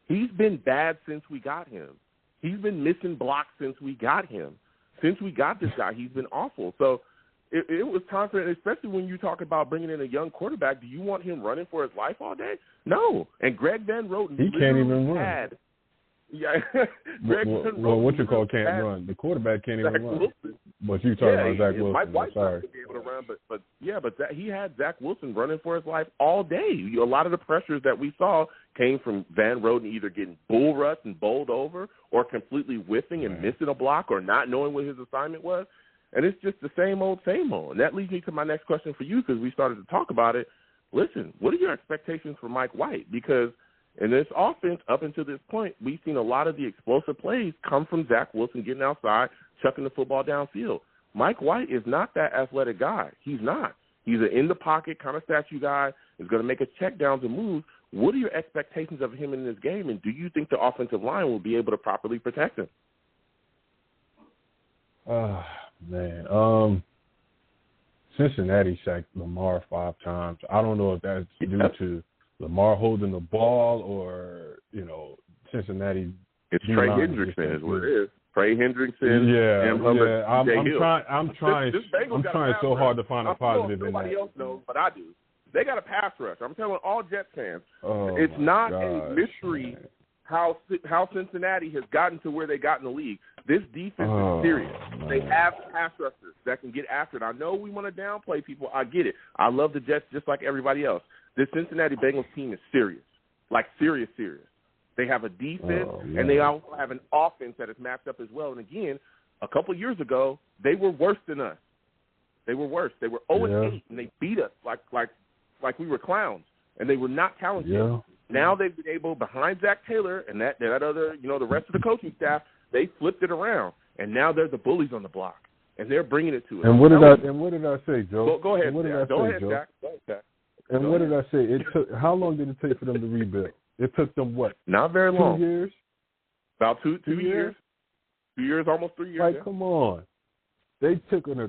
He's been bad since we got him. He's been missing blocks since we got him. Since we got this guy, he's been awful. So it was time for, especially when you talk about bringing in a young quarterback, do you want him running for his life all day? No. And Greg Van Roten he can't even run. What you call can't run? The quarterback can't even run. Wilson. But you talking about Zach Wilson? Mike White's sorry. not be able to run, but he had Zach Wilson running for his life all day. A lot of the pressures that we saw came from Van Roten either getting bull rushed and bowled over, or completely whiffing and missing a block, or not knowing what his assignment was. And it's just the same old, same old. And that leads me to my next question for you, because we started to talk about it. Listen, what are your expectations for Mike White? Because in this offense, up until this point, we've seen a lot of the explosive plays come from Zach Wilson getting outside, chucking the football downfield. Mike White is not that athletic guy. He's not. He's an in-the-pocket kind of statue guy. He's going to make a check downs and move. What are your expectations of him in this game, and do you think the offensive line will be able to properly protect him? Man. Cincinnati sacked Lamar 5 times. I don't know if that's due to Lamar holding the ball or, Cincinnati. It's Trey Hendrickson is what it is. Trey Hendrickson. I'm trying so hard to find a positive in that. Nobody else knows, but I do. They got a pass rush. I'm telling all Jets fans, it's not a mystery how Cincinnati has gotten to where they got in the league. This defense is serious. They have pass rushers that can get after it. I know we want to downplay people. I get it. I love the Jets just like everybody else. This Cincinnati Bengals team is serious, like serious. They have a defense, and they also have an offense that is matched up as well. And again, a couple of years ago, they were worse than us. They were worse. They were 0-8, and they beat us like we were clowns, and they were not talented. Yeah. Now they've been able, behind Zach Taylor and that other, the rest of the coaching staff, they flipped it around, and now they're the bullies on the block, and they're bringing it to us. And what did I say, Joe? Go ahead, Zach. Go ahead, Zach. And what did I say? How long did it take for them to rebuild? It took them what? Not very long. 2 years? About two years. 2 years, almost 3 years. Like, come on. They did an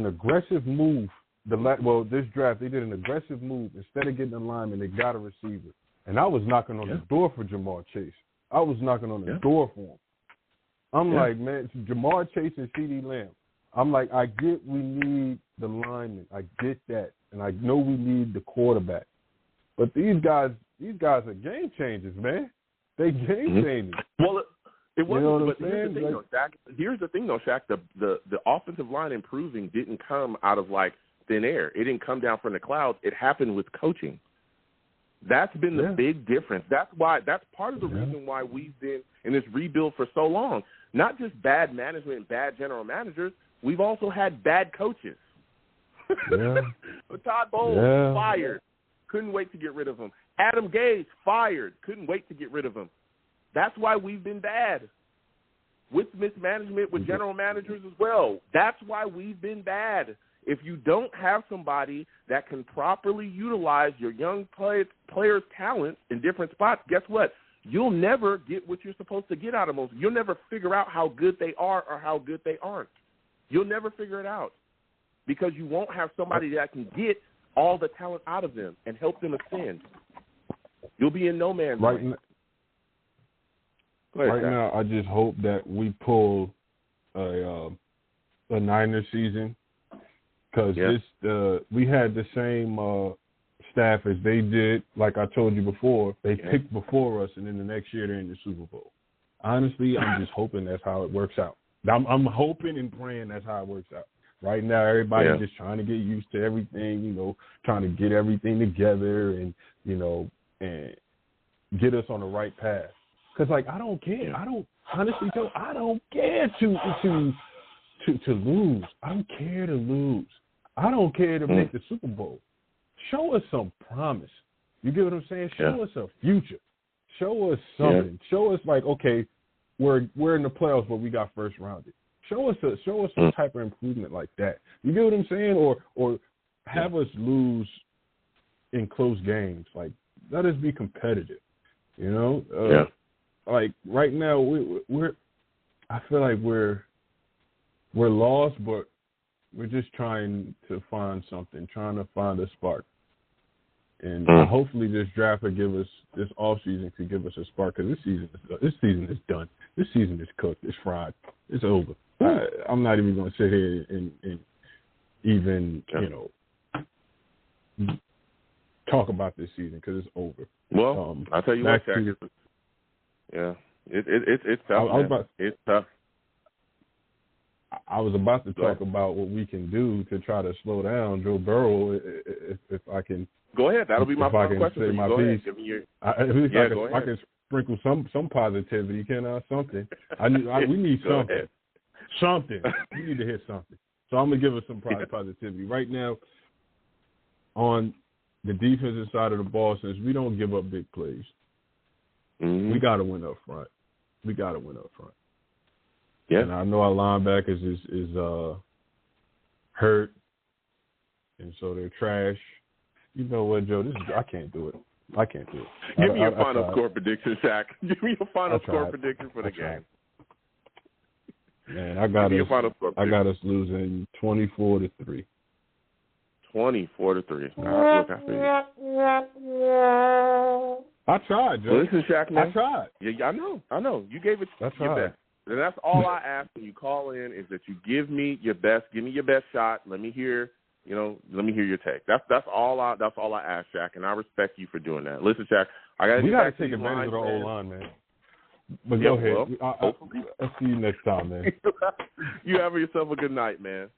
aggressive move. This draft, they did an aggressive move. Instead of getting a lineman, they got a receiver. And I was knocking on the door for Jamar Chase. I was knocking on the door for him. I'm like, man, Jamar Chase and CeeDee Lamb. I'm like, I get we need the lineman. I get that. And I know we need the quarterback. But these guys are game changers, man. They game changers. Well, it wasn't. But here's the thing, though, Shaq. The offensive line improving didn't come out of like thin air. It didn't come down from the clouds. It happened with coaching. That's been the big difference. That's part of the reason why we've been in this rebuild for so long. Not just bad management, bad general managers. We've also had bad coaches. Yeah. Todd Bowles fired. Couldn't wait to get rid of him. Adam Gase fired. Couldn't wait to get rid of him. That's why we've been bad. With mismanagement, with general managers as well. That's why we've been bad. If you don't have somebody that can properly utilize your young players' talents in different spots, guess what? You'll never get what you're supposed to get out of them. You'll never figure out how good they are or how good they aren't. You'll never figure it out because you won't have somebody that can get all the talent out of them and help them ascend. You'll be in no man's land. Right now, I just hope that we pull a Niner season because we had the same staff as they did. Like I told you before, they picked before us, and then the next year they're in the Super Bowl. Honestly, I'm just hoping that's how it works out. I'm hoping and praying that's how it works out. Right now, everybody's just trying to get used to everything, trying to get everything together and, and get us on the right path. Because, I don't care. Honestly, Joe, I don't care to lose. I don't care to lose. I don't care to make the Super Bowl. Show us some promise. You get what I'm saying? Show us a future. Show us something. Show us okay, we're in the playoffs, but we got first rounded. Show us some type of improvement like that. You get what I'm saying? Or have us lose in close games. Let us be competitive. Right now I feel like we're lost, but we're just trying to find something, trying to find a spark. And hopefully this draft will give us, this offseason could give us a spark, because this season is done. This season is cooked. It's fried. It's over. I'm not even going to sit here and even, talk about this season because it's over. Well, I'll tell you what, Shaq. It's tough. It's tough. I was about to talk about what we can do to try to slow down Joe Burrow if I can. Go ahead. That'll be my final question for you. Go ahead. Give me your... I can sprinkle some positivity. Can I? Something. We need something. Something. We need to hit something. So I'm going to give us some positivity. Right now, on the defensive side of the ball, since we don't give up big plays, we got to win up front. Yeah. And I know our linebackers is hurt, and so they're trash. You know what, Joe? I can't do it. Give me your final score prediction, Shaq. Give me your final score prediction for the game. Man, I got us losing 24-3. 24-3. I tried, Joe. Well, listen, Shaq, man. I tried. Yeah, I know. You gave it your best. And that's all I ask when you call in is that you give me your best. Give me your best shot. Let me hear your take. That's all I ask, Shaq, and I respect you for doing that. Listen, Shaq, we got to take advantage of the O-line, man. But go ahead. I'll see you next time, man. You have yourself a good night, man.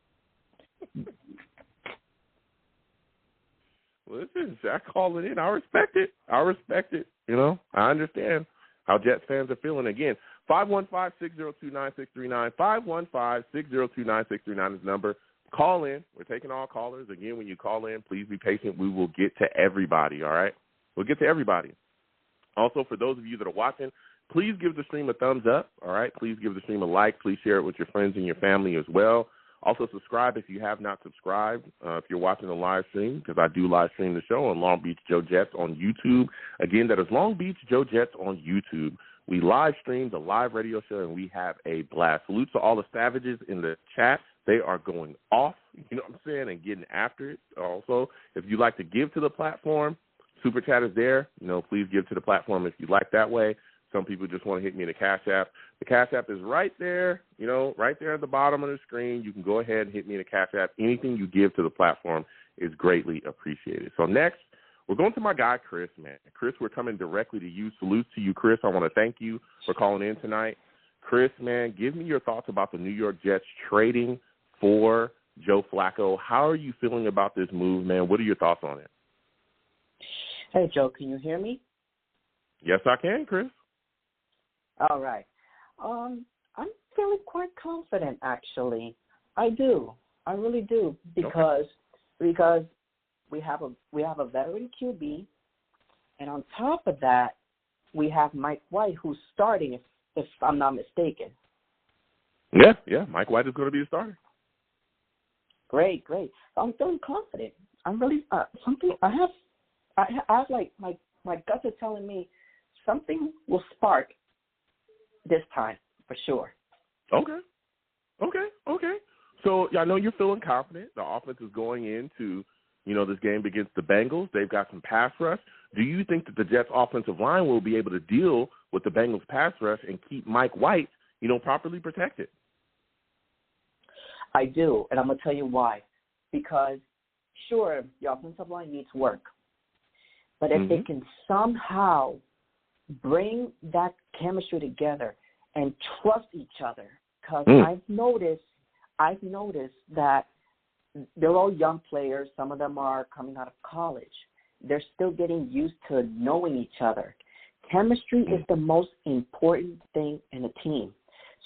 Listen, Shaq calling in. I respect it. I understand how Jets fans are feeling. Again, 515-602-9639. 515-602-9639 is the number. Call in. We're taking all callers. Again, when you call in, please be patient. We will get to everybody, all right? We'll get to everybody. Also, for those of you that are watching, please give the stream a thumbs up, all right? Please give the stream a like. Please share it with your friends and your family as well. Also, subscribe if you have not subscribed, if you're watching the live stream, because I do live stream the show on Long Beach Joe Jets on YouTube. Again, that is Long Beach Joe Jets on YouTube. We live stream the live radio show, and we have a blast. Salute to all the savages in the chat. They are going off, you know what I'm saying, and getting after it. Also, if you'd like to give to the platform, Super Chat is there. Please give to the platform if you like that way. Some people just want to hit me in the Cash App. The Cash App is right there, right there at the bottom of the screen. You can go ahead and hit me in the Cash App. Anything you give to the platform is greatly appreciated. So next, we're going to my guy, Chris, man. Chris, we're coming directly to you. Salute to you, Chris. I want to thank you for calling in tonight. Chris, man, give me your thoughts about the New York Jets trading for Joe Flacco. How are you feeling about this move, man? What are your thoughts on it? Hey, Joe, can you hear me? Yes, I can, Chris. All right. I'm feeling quite confident, actually. I do. I really do, because we have a veteran QB, and on top of that, we have Mike White, who's starting, if I'm not mistaken. Yeah. Mike White is going to be a starter. Great. I'm feeling confident. I'm really something. I have like my guts are telling me something will spark this time for sure. Okay. So I know you're feeling confident. The offense is going into this game against the Bengals. They've got some pass rush. Do you think that the Jets' offensive line will be able to deal with the Bengals' pass rush and keep Mike White, properly protected? I do, and I'm going to tell you why. Because, sure, the offensive line needs work. But if they can somehow bring that chemistry together and trust each other, because I've noticed that they're all young players. Some of them are coming out of college. They're still getting used to knowing each other. Chemistry is the most important thing in a team.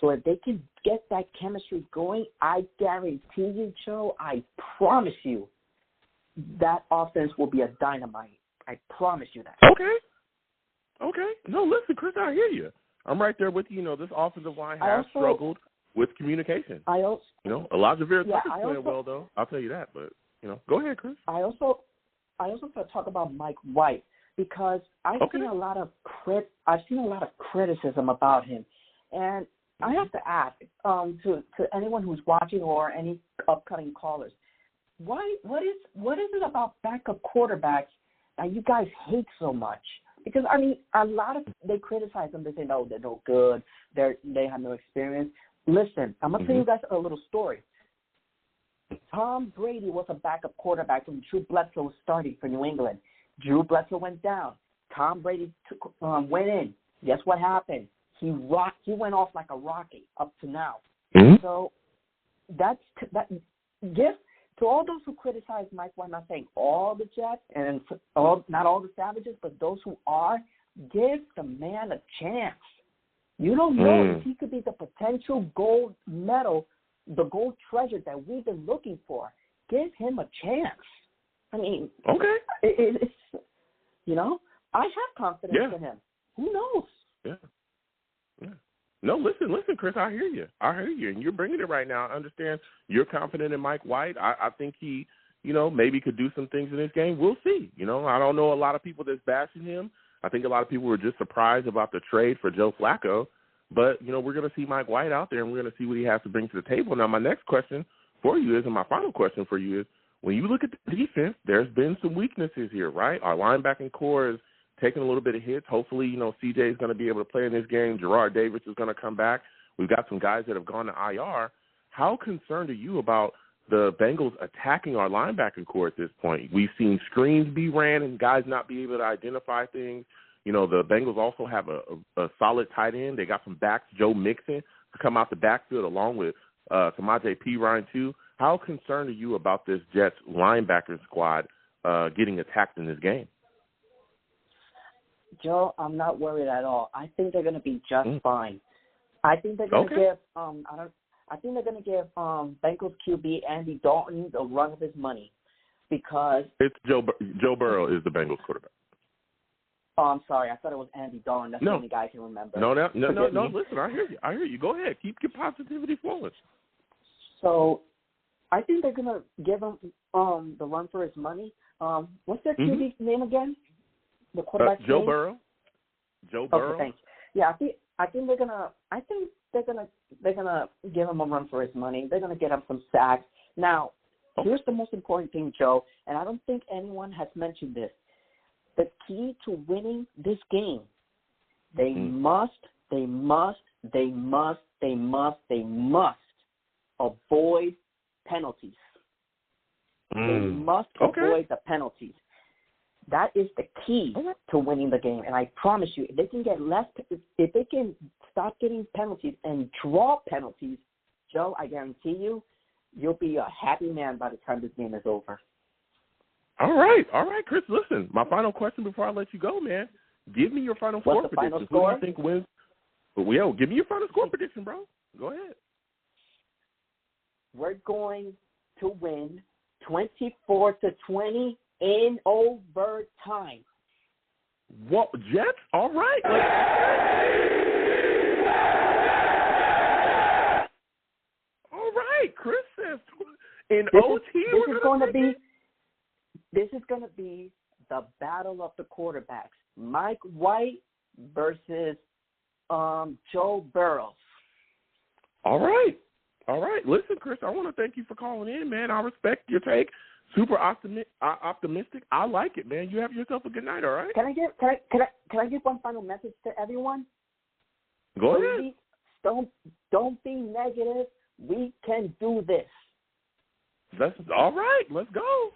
So if they can get that chemistry going, I guarantee you, Joe, I promise you, that offense will be a dynamite. I promise you that. Okay. No, listen, Chris, I hear you. I'm right there with you. This offensive line has struggled with communication. Elijah Veer's playing well, though. I'll tell you that. But go ahead, Chris. I also want to talk about Mike White, because I've seen a lot of criticism about him, and I have to ask to anyone who's watching or any upcoming callers, what is it about backup quarterbacks that you guys hate so much? Because they criticize them. They say no, they're no good. They have no experience. Listen, I'm going to tell you guys a little story. Tom Brady was a backup quarterback when Drew Bledsoe was starting for New England. Drew Bledsoe went down. Tom Brady went in. Guess what happened? He went off like a rocket up to now. So that gift to all those who criticize Mike White. I'm not saying all the Jets and not all the Savages, but those who are, give the man a chance. You don't know if he could be the potential gold medal, the gold treasure that we've been looking for. Give him a chance. I mean, okay, it's I have confidence in him. Who knows? Yeah. No, listen, Chris, I hear you, and you're bringing it right now. I understand you're confident in Mike White. I think he, maybe could do some things in this game. We'll see. I don't know a lot of people that's bashing him. I think a lot of people were just surprised about the trade for Joe Flacco. But, we're going to see Mike White out there, and we're going to see what he has to bring to the table. Now, my next question for you is, and my final question for you is, when you look at the defense, there's been some weaknesses here, right? Our linebacking core is taking a little bit of hits. Hopefully, CJ is going to be able to play in this game. Gerard Davis is going to come back. We've got some guys that have gone to IR. How concerned are you about the Bengals attacking our linebacking core at this point? We've seen screens be ran and guys not be able to identify things. The Bengals also have a solid tight end. They got some backs, Joe Mixon, to come out the backfield along with Samaje Perine too. How concerned are you about this Jets linebacker squad getting attacked in this game? Joe, I'm not worried at all. I think they're going to be just fine. I think they're going to give I think they're going to give Bengals QB Andy Dalton the run of his money because it's Joe Burrow is the Bengals quarterback. Oh, I'm sorry. I thought it was Andy Dalton. That's the only guy I can remember. No. Listen, I hear you. Go ahead. Keep your positivity flowing. So, I think they're gonna give him the run for his money. What's their QB's name again? The quarterback. Joe name? Burrow. Joe Burrow. Okay, thanks. Yeah, I think they're gonna give him a run for his money. They're gonna get him some sacks. Now, here's the most important thing, Joe, and I don't think anyone has mentioned this. The key to winning this game, they must avoid penalties. They must avoid the penalties. That is the key to winning the game. And I promise you, if they can stop getting penalties and draw penalties, Joe, I guarantee you'll be a happy man by the time this game is over. All right, Chris. Listen, my final question before I let you go, man. Give me your final score prediction. Final score? Who do you think wins? Give me your final score prediction, bro. Go ahead. We're going to win 24-20 in overtime. What, Jets? All right. All right, Chris says in OT. This is going to be the battle of the quarterbacks. Mike White versus Joe Burrow. All right. Listen, Chris, I want to thank you for calling in, man. I respect your take. Super optimistic. I like it, man. You have yourself a good night, all right? Can I give one final message to everyone? Go ahead. Don't be negative. We can do this. That's all right. Let's go.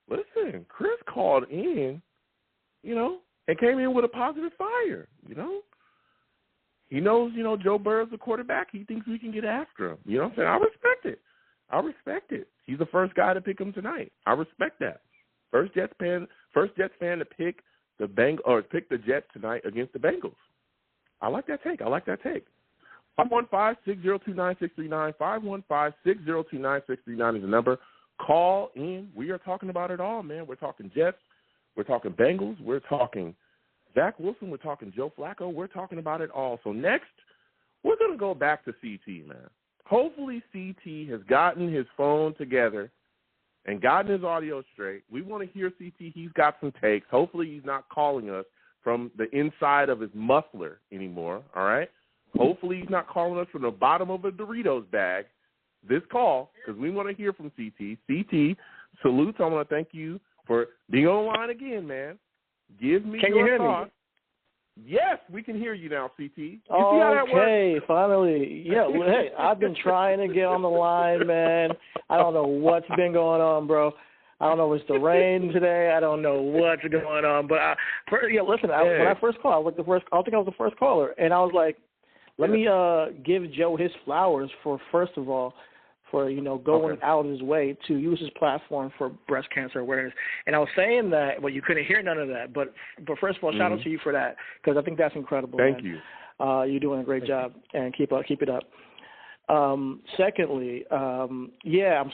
Listen, Chris called in, and came in with a positive fire, He knows, Joe Burrow's the quarterback. He thinks we can get after him. You know what I'm saying? I respect it. He's the first guy to pick him tonight. I respect that. First Jets fan to pick pick the Jets tonight against the Bengals. I like that take. 515-602-9639. 515-602-9639 is the number. Call in. We are talking about it all, man. We're talking Jets. We're talking Bengals. We're talking Zach Wilson. We're talking Joe Flacco. We're talking about it all. So next, we're going to go back to CT, man. Hopefully CT has gotten his phone together and gotten his audio straight. We want to hear CT. He's got some takes. Hopefully he's not calling us from the inside of his muffler anymore, all right? Hopefully he's not calling us from the bottom of a Doritos bag this call, because we want to hear from CT. CT, salutes. I want to thank you for being on the line again, man. Give me your thoughts. Yes, we can hear you now, CT. You see how that works? Okay, finally. Yeah, well, hey, I've been trying to get on the line, man. I don't know what's been going on, bro. I don't know if it's the rain today. I don't know what's going on. But, listen, when I first called, I think I was the first caller, and I was like, let me give Joe his flowers for, first of all, for, going out of his way to use his platform for breast cancer awareness. And I was saying that, but you couldn't hear none of that. But first of all, shout out to you for that, because I think that's incredible. Thank you. You're doing a great job, and keep it up. Secondly, I'm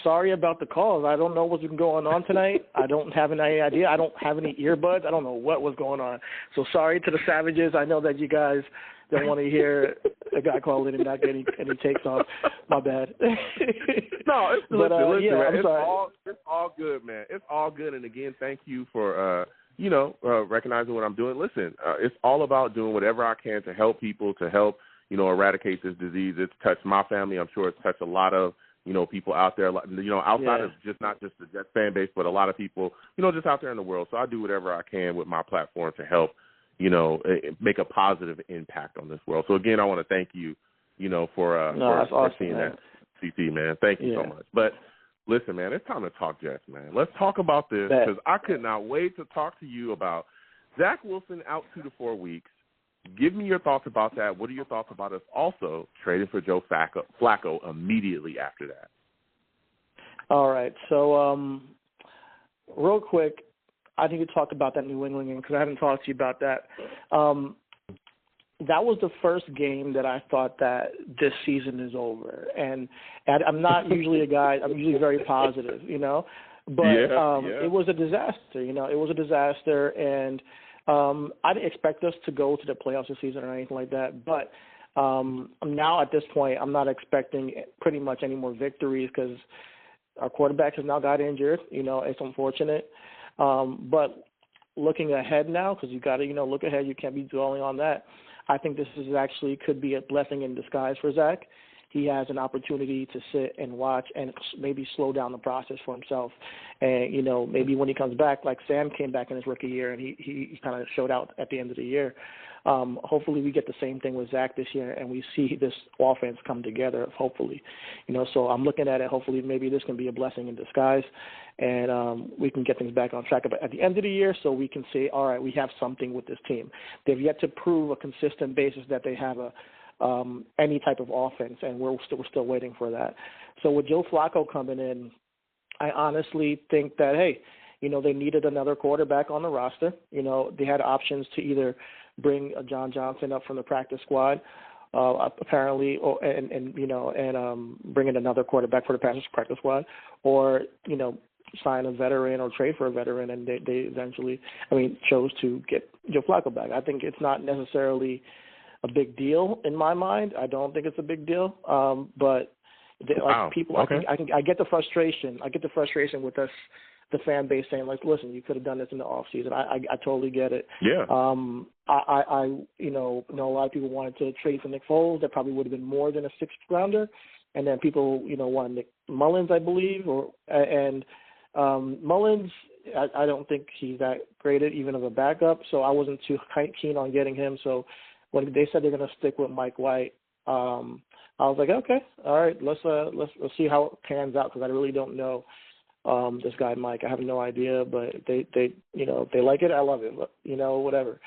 sorry about the calls. I don't know what's been going on tonight. I don't have any idea. I don't have any earbuds. I don't know what was going on. So sorry to the Savages. I know that you guys don't want to hear a guy call in and not get any takes off. My bad. No, listen, I'm sorry. It's all good, man. It's all good. And again, thank you for recognizing what I'm doing. Listen, it's all about doing whatever I can to help people, to help eradicate this disease. It's touched my family. I'm sure it's touched a lot of people out there. Outside of not just the Jets fan base, but a lot of people just out there in the world. So I do whatever I can with my platform to help make a positive impact on this world. So again, I want to thank you, for awesome, seeing man. that, CT, man. Thank you so much. But listen, man, it's time to talk Jets, man. Let's talk about this, because I could not wait to talk to you about Zach Wilson out 2 to 4 weeks. Give me your thoughts about that. What are your thoughts about us also trading for Joe Flacco immediately after that? All right. So real quick, I need to talk about that New England game, because I haven't talked to you about that. That was the first game that I thought that this season is over. And I'm not usually a guy, I'm usually very positive, But it was a disaster, It was a disaster, and I didn't expect us to go to the playoffs this season or anything like that. But now at this point, I'm not expecting pretty much any more victories, because our quarterback has now got injured. It's unfortunate. But looking ahead now, because you got to, look ahead. You can't be dwelling on that. I think this is actually could be a blessing in disguise for Zach. He has an opportunity to sit and watch and maybe slow down the process for himself. And, maybe when he comes back, like Sam came back in his rookie year and he kind of showed out at the end of the year. Hopefully we get the same thing with Zach this year, and we see this offense come together, hopefully. So I'm looking at it, hopefully maybe this can be a blessing in disguise, and we can get things back on track at the end of the year, so we can say, all right, we have something with this team. They've yet to prove a consistent basis that they have any type of offense, and we're still waiting for that. So with Joe Flacco coming in, I honestly think that, hey, they needed another quarterback on the roster. They had options to either bring John Johnson up from the practice squad, apparently, and bring in another quarterback for the practice squad, or sign a veteran or trade for a veteran, and they eventually, chose to get Joe Flacco back. I think it's not necessarily a big deal in my mind. I don't think it's a big deal, but people, okay. I get the frustration. I get the frustration with us, the fan base, saying like, listen, you could have done this in the off season. I totally get it. Yeah. I know a lot of people wanted to trade for Nick Foles. That probably would have been more than a 6th rounder. And then people, wanted Nick Mullins, I believe, Mullins, I don't think he's that great even as a backup. So I wasn't too keen on getting him. So when they said they're going to stick with Mike White, I was like, okay, all right, let's see how it pans out, because I really don't know this guy Mike. I have no idea, but they if they like it, I love it. Whatever.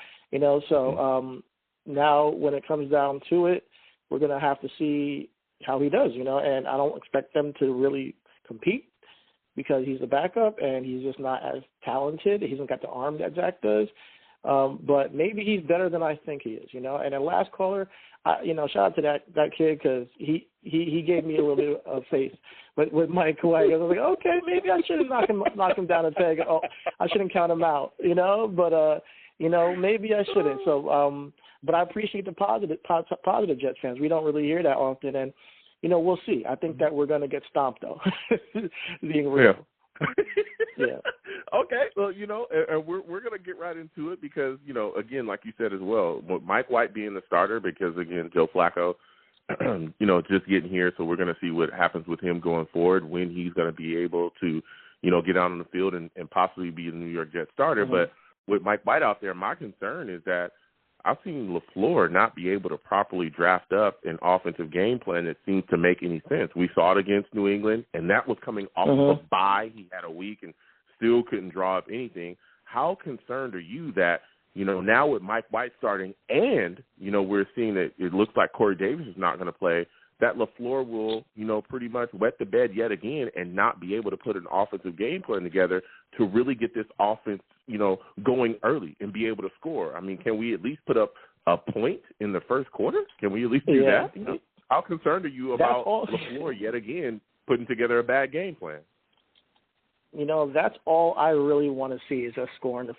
So now when it comes down to it, we're gonna have to see how he does. And I don't expect them to really compete, because he's a backup and he's just not as talented. He hasn't got the arm that Zach does. But maybe he's better than I think he is, And the last caller, shout out to that kid, because he gave me a little bit of faith with Mike White. I was like, okay, maybe I shouldn't knock him down a peg. Oh, I shouldn't count him out, But maybe I shouldn't. So, but I appreciate the positive Jets fans. We don't really hear that often, and we'll see. I think that we're going to get stomped, though. Being real. Yeah. Okay. Well, and we're going to get right into it, because, again, like you said as well, with Mike White being the starter, because, again, Joe Flacco, just getting here. So we're going to see what happens with him going forward, when he's going to be able to, get out on the field and possibly be the New York Jets starter. Mm-hmm. But with Mike White out there, my concern is that I've seen LaFleur not be able to properly draft up an offensive game plan that seems to make any sense. We saw it against New England, and that was coming off of a bye. He had a week and still couldn't draw up anything. How concerned are you that, now with Mike White starting and, we're seeing that it looks like Corey Davis is not going to play, that LaFleur will, pretty much wet the bed yet again and not be able to put an offensive game plan together to really get this offense, going early and be able to score? I mean, can we at least put up a point in the first quarter? Can we at least do that? How concerned are you about LaFleur yet again putting together a bad game plan? That's all I really want to see is a score in the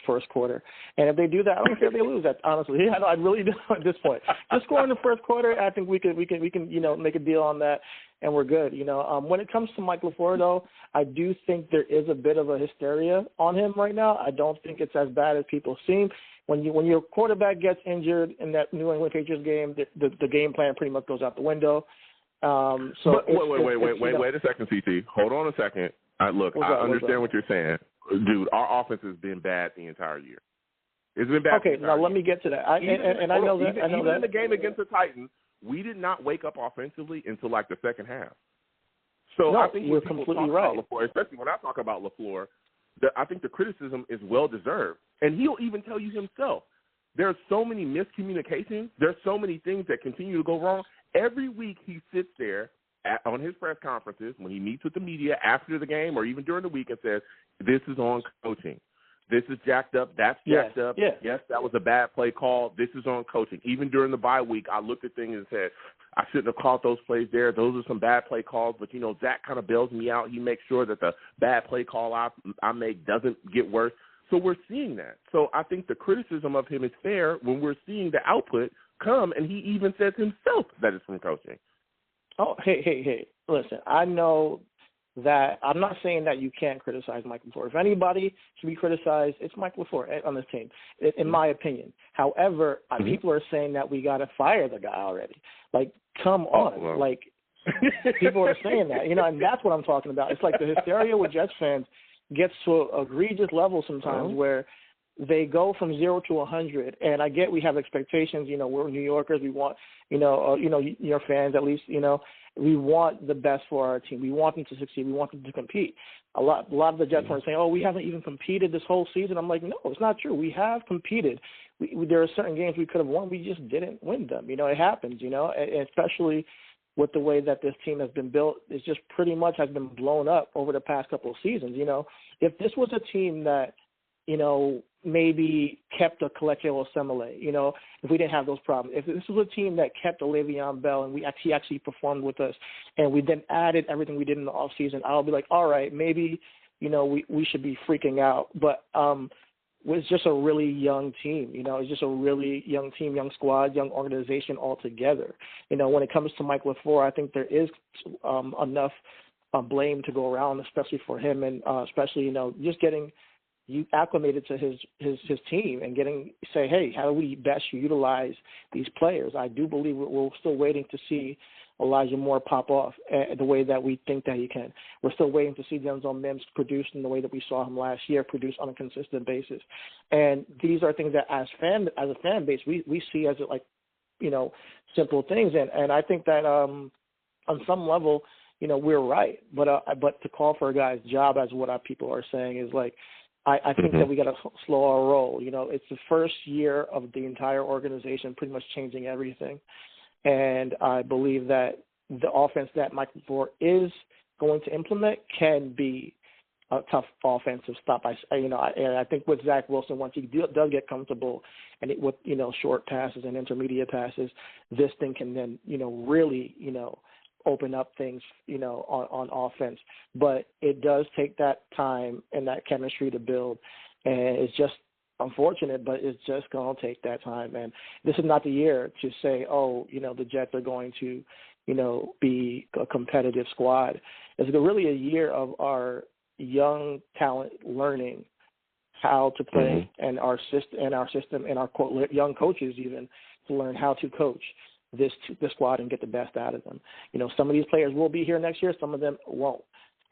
first quarter. And if they do that, I don't care if they lose. That honestly, I really do at this point. Just score in the first quarter. I think we can make a deal on that, and we're good. When it comes to Mike LaFleur, though, I do think there is a bit of a hysteria on him right now. I don't think it's as bad as people seem. When your quarterback gets injured in that New England Patriots game, the game plan pretty much goes out the window. Wait a second, CT. Hold on a second. Look, I understand what you're saying. Dude, our offense has been bad the entire year. It's been bad. Okay, now let me get to that. I know that. Even in the game against the Titans, we did not wake up offensively until like the second half. So I think you're completely right. LaFleur, especially when I talk about LaFleur, I think the criticism is well deserved, and he'll even tell you himself. There's so many miscommunications. There's so many things that continue to go wrong. Every week he sits there on his press conferences when he meets with the media after the game or even during the week and says, this is on coaching. This is jacked up. That's jacked up. Yeah. Yes, that was a bad play call. This is on coaching. Even during the bye week, I looked at things and said, I shouldn't have called those plays there. Those are some bad play calls. But, Zach kind of bails me out. He makes sure that the bad play call I make doesn't get worse. So we're seeing that. So I think the criticism of him is fair when we're seeing the output come, and he even says himself that it's from coaching. Oh, hey. Listen, I know that I'm not saying that you can't criticize Mike LaFleur. If anybody should be criticized, it's Mike LaFleur on this team, in my opinion. However, people are saying that we got to fire the guy already. Like, come on. Well. Like, people are saying that, and that's what I'm talking about. It's like the hysteria with Jets fans gets to an egregious level sometimes where they go from 0 to 100, and I get we have expectations. We're New Yorkers. We want, your fans at least. We want the best for our team. We want them to succeed. We want them to compete. A lot of the Jets fans are saying, "Oh, we haven't even competed this whole season." I'm like, no, it's not true. We have competed. There are certain games we could have won. We just didn't win them. It happens. And especially with the way that this team has been built, it's just pretty much has been blown up over the past couple of seasons. If this was a team that maybe kept a Kelechi Osemele, if we didn't have those problems. If this was a team that kept a Le'Veon Bell and he actually performed with us and we then added everything we did in the offseason, I'll be like, all right, maybe, we should be freaking out. But it's just a really young team, it's just a really young team, young squad, young organization altogether. When it comes to Mike LaFleur, I think there is enough blame to go around, especially for him and especially, just getting you acclimated to his team and say, hey, how do we best utilize these players? I do believe we're still waiting to see Elijah Moore pop off the way that we think that he can. We're still waiting to see Denzel Mims produce in the way that we saw him last year, produce on a consistent basis. And these are things that as a fan base, we see as simple things. And I think that on some level, we're right. But to call for a guy's job, as what our people are saying, is like, I think that we got to slow our roll. It's the first year of the entire organization pretty much changing everything. And I believe that the offense that Mike LaFleur is going to implement can be a tough offensive stop. And I think with Zach Wilson, once he does get comfortable and with, short passes and intermediate passes, this thing can then, really, open up things, on offense. But it does take that time and that chemistry to build. And it's just unfortunate, but it's just going to take that time. And this is not the year to say, the Jets are going to, be a competitive squad. It's really a year of our young talent learning how to play and our system and our young coaches even to learn how to coach this squad and get the best out of them. Some of these players will be here next year, some of them won't.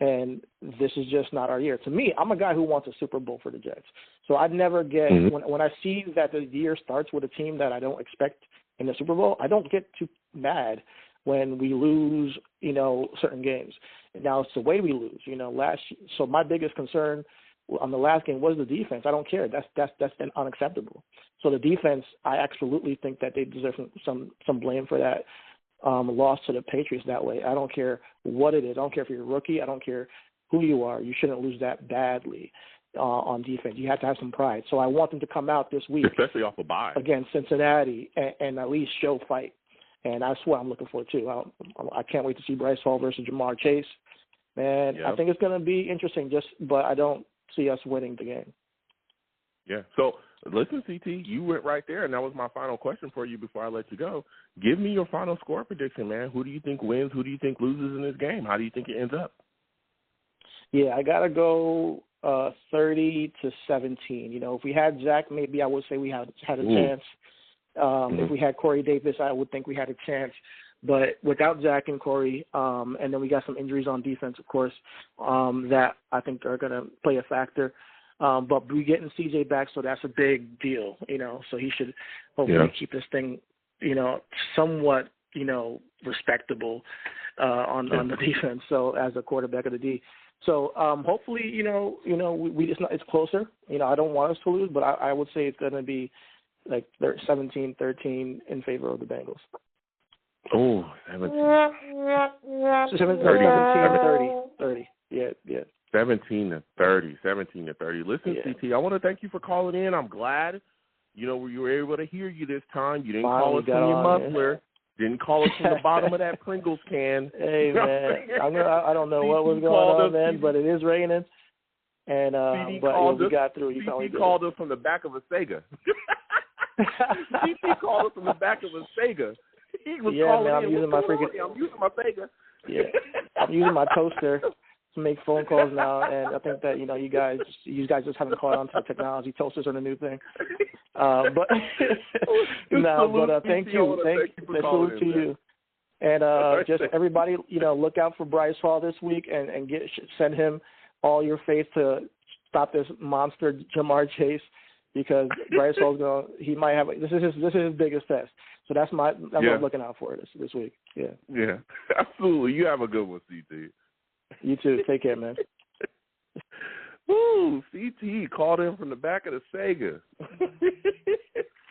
and this is just not our year. To me, I'm a guy who wants a Super Bowl for the Jets. So I'd never get when I see that the year starts with a team that I don't expect in the Super Bowl, I don't get too mad when we lose, certain games. Now it's the way we lose, So my biggest concern on the last game was the defense. I don't care. That's unacceptable. So the defense, I absolutely think that they deserve some blame for that loss to the Patriots that way. I don't care what it is. I don't care if you're a rookie. I don't care who you are. You shouldn't lose that badly on defense. You have to have some pride. So I want them to come out this week, especially off a bye against Cincinnati, and at least show fight. And that's what I'm looking for too. I can't wait to see Bryce Hall versus Jamar Chase. Man, I think it's going to be interesting. But I don't see us winning the game. Yeah. So listen, CT, you went right there, and that was my final question for you before I let you go. Give me your final score prediction, man. Who do you think wins? Who do you think loses in this game? How do you think it ends up? Yeah, I gotta go 30-17. If we had Zach, maybe I would say we had a chance. If we had Corey Davis, I would think we had a chance. But without Zach and Corey, and then we got some injuries on defense, of course, that I think are going to play a factor. But we're getting CJ back, so that's a big deal, So he should hopefully keep this thing, somewhat, respectable on the defense. So as a quarterback of the D. So hopefully, we just it's closer. I don't want us to lose, but I would say it's going to be like 17-13 in favor of the Bengals. Oh, 17-30. Yeah. 17-30. Listen, CT, I want to thank you for calling in. I'm glad, we were able to hear you this time. You didn't call us from your muffler. Didn't call us from the bottom of that Pringles can. Hey, man. I don't know what was going on, man, but it is raining. And we got through. He called us from the back of a Sega. CT called us from the back of a Sega. He was calling man, I'm using my Sega. Yeah, I'm using my toaster to make phone calls now, and I think that you guys just haven't caught on to the technology. Toasters are the new thing. But thank you, salute to you, and just everybody, look out for Bryce Hall this week, and send him all your faith to stop this monster Jamar Chase, because Bryce Hall's he might have this is his biggest test. So that's what I'm looking out for this week. Yeah, absolutely. You have a good one, CT. You too. Take care, man. Woo, CT called in from the back of the Sega.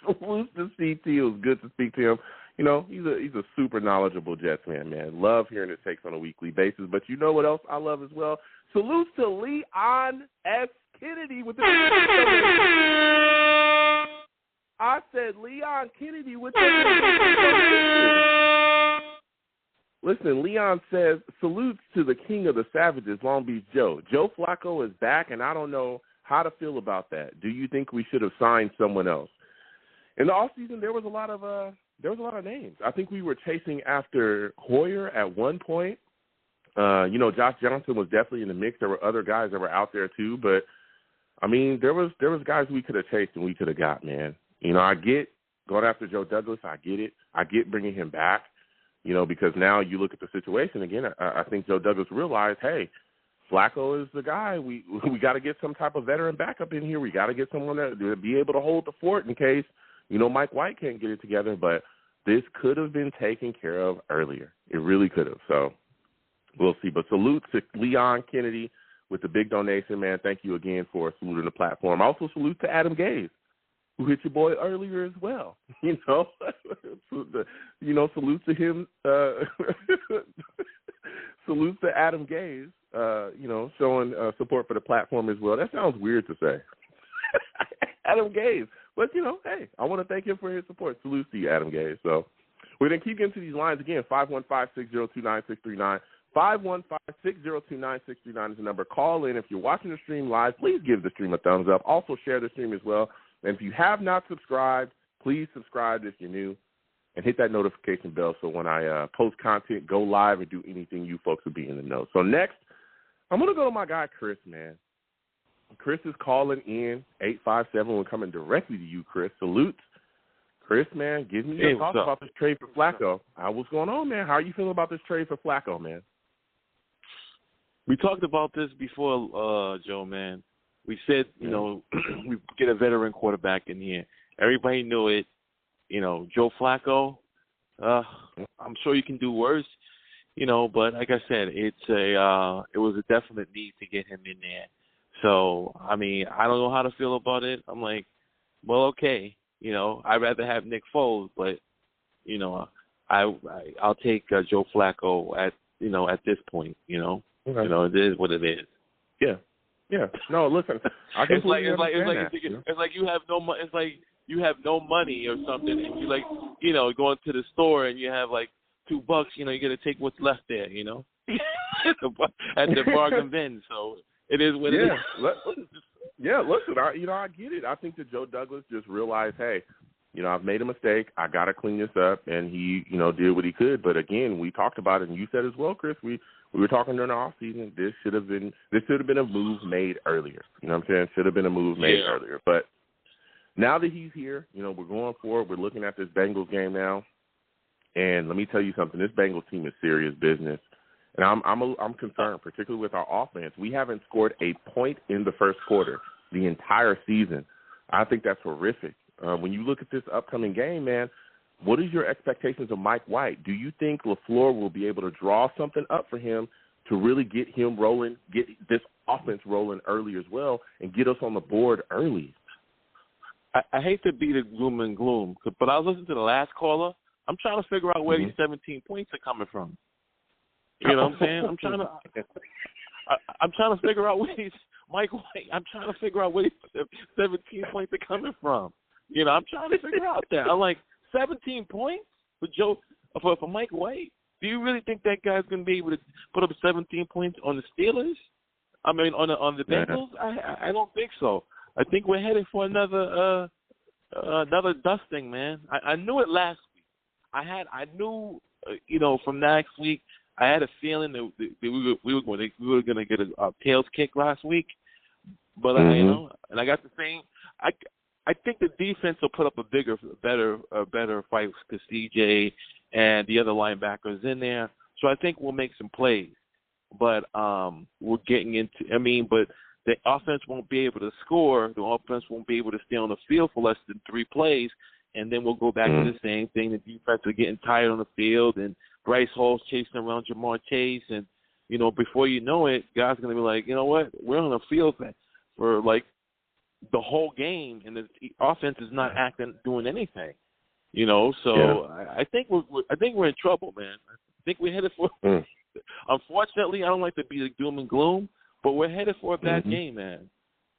Salute to CT. It was good to speak to him. He's a super knowledgeable Jets fan, man. Love hearing his takes on a weekly basis. But you know what else I love as well? Salutes to Leon S. Kennedy with the I said Leon Kennedy with the Listen, Leon says, salutes to the king of the savages, Long Beach Joe. Joe Flacco is back, and I don't know how to feel about that. Do you think we should have signed someone else? In the offseason, there was a lot of names. I think we were chasing after Hoyer at one point. Josh Johnson was definitely in the mix. There were other guys that were out there too, but I mean, there was guys we could have chased and we could have got, man. I get going after Joe Douglas. I get it. I get bringing him back, because now you look at the situation again. I think Joe Douglas realized, hey, Flacco is the guy. We got to get some type of veteran backup in here. We got to get someone to be able to hold the fort in case, Mike White can't get it together. But this could have been taken care of earlier. It really could have. So we'll see. But salute to Leon Kennedy with the big donation, man. Thank you again for saluting the platform. Also salute to Adam Gaze, who hit your boy earlier as well. Salute to him. Salute to Adam Gaze, showing support for the platform as well. That sounds weird to say. Adam Gaze. But, hey, I want to thank him for his support. Salute to you, Adam Gaze. So we're going to keep getting to these lines again. 515-602-9639. 515-602-9639 is the number. Call in. If you're watching the stream live, please give the stream a thumbs up. Also share the stream as well. And if you have not subscribed, please subscribe if you're new and hit that notification bell so when I post content, go live, or do anything, you folks will be in the know. So next, I'm going to go to my guy, Chris, man. Chris is calling in 857. We're coming directly to you, Chris. Salute. Chris, man, give me your thoughts about this trade for Flacco. What's going on, man? How are you feeling about this trade for Flacco, man? We talked about this before, Joe, man. We said, you know, we get a veteran quarterback in here. Everybody knew it. You know, Joe Flacco, I'm sure you can do worse, you know, but like I said, it was a definite need to get him in there. So, I mean, I don't know how to feel about it. I'm like, well, okay, you know, I'd rather have Nick Foles, but, you know, I'll take Joe Flacco at this point, you know. Okay. You know, it is what it is. Yeah. Yeah. No, listen, I it's like you have no money. It's like you have no money or something, and you like, you know, going to the store and you have like $2. You know, you got to take what's left there. You know, at the bargain bin. So it is what it is. Yeah. Listen, I get it. I think that Joe Douglas just realized, hey, you know, I've made a mistake. I got to clean this up, and he, you know, did what he could. But again, we talked about it, and you said as well, Chris. We were talking during the off season. This should have been a move made earlier. You know what I'm saying? Should have been a move made earlier. But now that he's here, you know, we're going forward. We're looking at this Bengals game now, and let me tell you something. This Bengals team is serious business, and I'm concerned, particularly with our offense. We haven't scored a point in the first quarter the entire season. I think that's horrific. When you look at this upcoming game, man, what is your expectations of Mike White? Do you think LaFleur will be able to draw something up for him to really get him rolling, get this offense rolling early as well, and get us on the board early? I hate to be the gloom and gloom, but I was listening to the last caller. I'm trying to figure out where these 17 points are coming from. You know what I'm saying? I'm trying to figure out where these Mike White. I'm trying to figure out where these 17 points are coming from. You know, I'm trying to figure out that. I'm like, 17 points for Mike White? Do you really think that guy's going to be able to put up 17 points on the Steelers? I mean, on the Bengals? I don't think so. I think we're headed for another dusting, man. I knew it last week. I knew, you know, from next week. I had a feeling that we were going to get a tails kick last week, but you know, and I got the same. I think the defense will put up a better fight because CJ and the other linebackers in there. So I think we'll make some plays. But we're getting into – but the offense won't be able to score. The offense won't be able to stay on the field for less than 3 plays, and then we'll go back to the same thing. The defense are getting tired on the field, and Bryce Hall's chasing around Jamar Chase. And, you know, before you know it, guys are going to be like, you know what, we're on the field for like – the whole game, and the offense is not doing anything, you know. So I think we're in trouble, man. I think we're headed for. Unfortunately, I don't like to be the doom and gloom, but we're headed for a bad game, man.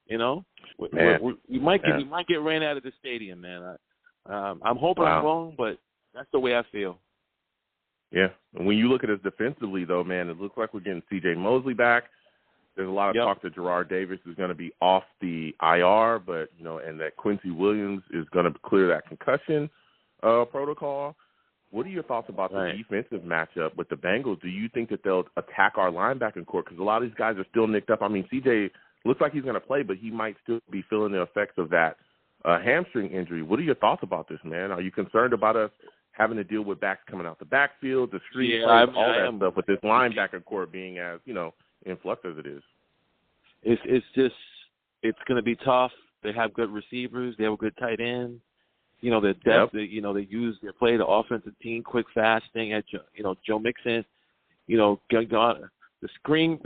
You know, we might get ran out of the stadium, man. I'm hoping I'm wrong, but that's the way I feel. Yeah, and when you look at us defensively, though, man, it looks like we're getting C.J. Mosley back. There's a lot of talk that Gerard Davis is going to be off the IR, but, you know, and that Quincy Williams is going to clear that concussion protocol. What are your thoughts about the defensive matchup with the Bengals? Do you think that they'll attack our linebacking core? Because a lot of these guys are still nicked up. I mean, CJ looks like he's going to play, but he might still be feeling the effects of that hamstring injury. What are your thoughts about this, man? Are you concerned about us having to deal with backs coming out the backfield, the street plays, all that stuff, with this linebacker core being as, you know, influx as it is? It's going to be tough. They have good receivers. They have a good tight end. You know, the depth. You know, they play the offensive team, quick, fast thing at Joe Mixon. You know, the screen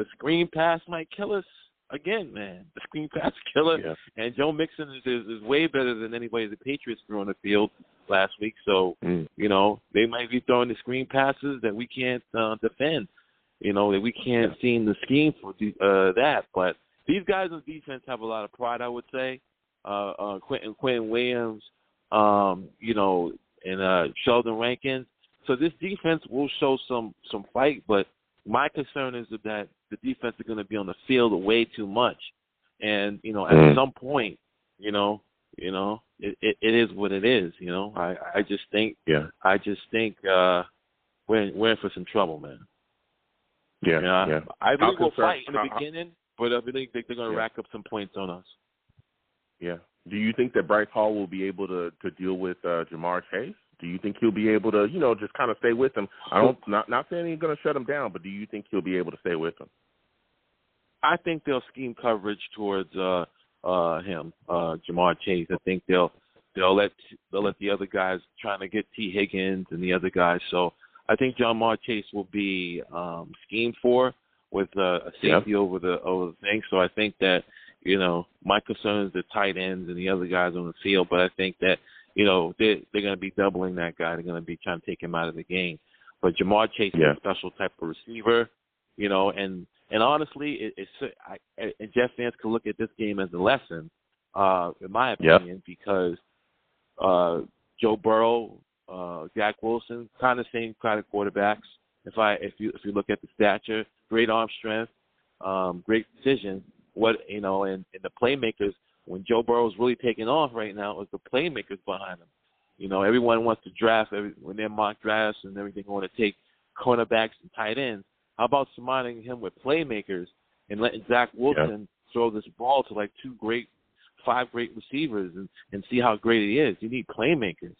pass might kill us again, man. The screen pass killer. Yeah. And Joe Mixon is way better than anybody the Patriots threw on the field last week. So you know, they might be throwing the screen passes that we can't defend. You know, that we can't see the scheme for that. But these guys on defense have a lot of pride, I would say. Quentin Williams, you know, and Sheldon Rankins. So this defense will show some fight, but my concern is that the defense is going to be on the field way too much. And, you know, at some point, you know, it is what it is, you know. I just think we're in for some trouble, man. Yeah. I think we'll fight in the beginning, but I think they're going to rack up some points on us. Yeah. Do you think that Bryce Hall will be able to deal with Jamar Chase? Do you think he'll be able to, you know, just kind of stay with him? Not saying he's going to shut him down, but do you think he'll be able to stay with him? I think they'll scheme coverage towards him, Jamar Chase. I think they'll let the other guys trying to get T. Higgins and the other guys. So I think Jamar Chase will be schemed for with a safety over the thing. So I think that, my concern is the tight ends and the other guys on the field, but I think that, they're going to be doubling that guy. They're going to be trying to take him out of the game. But Jamar Chase is a special type of receiver, and honestly, and Jeff fans can look at this game as a lesson, in my opinion, because Joe Burrow, Zach Wilson, kind of same kind of quarterbacks. If you look at the stature, great arm strength, great precision. And the playmakers, when Joe Burrow's really taking off right now, is the playmakers behind him. Everyone wants to draft when they're mock drafts and everything, want to take cornerbacks and tight ends. How about surrounding him with playmakers and letting Zach Wilson throw this ball to like 5 great receivers and see how great he is? You need playmakers.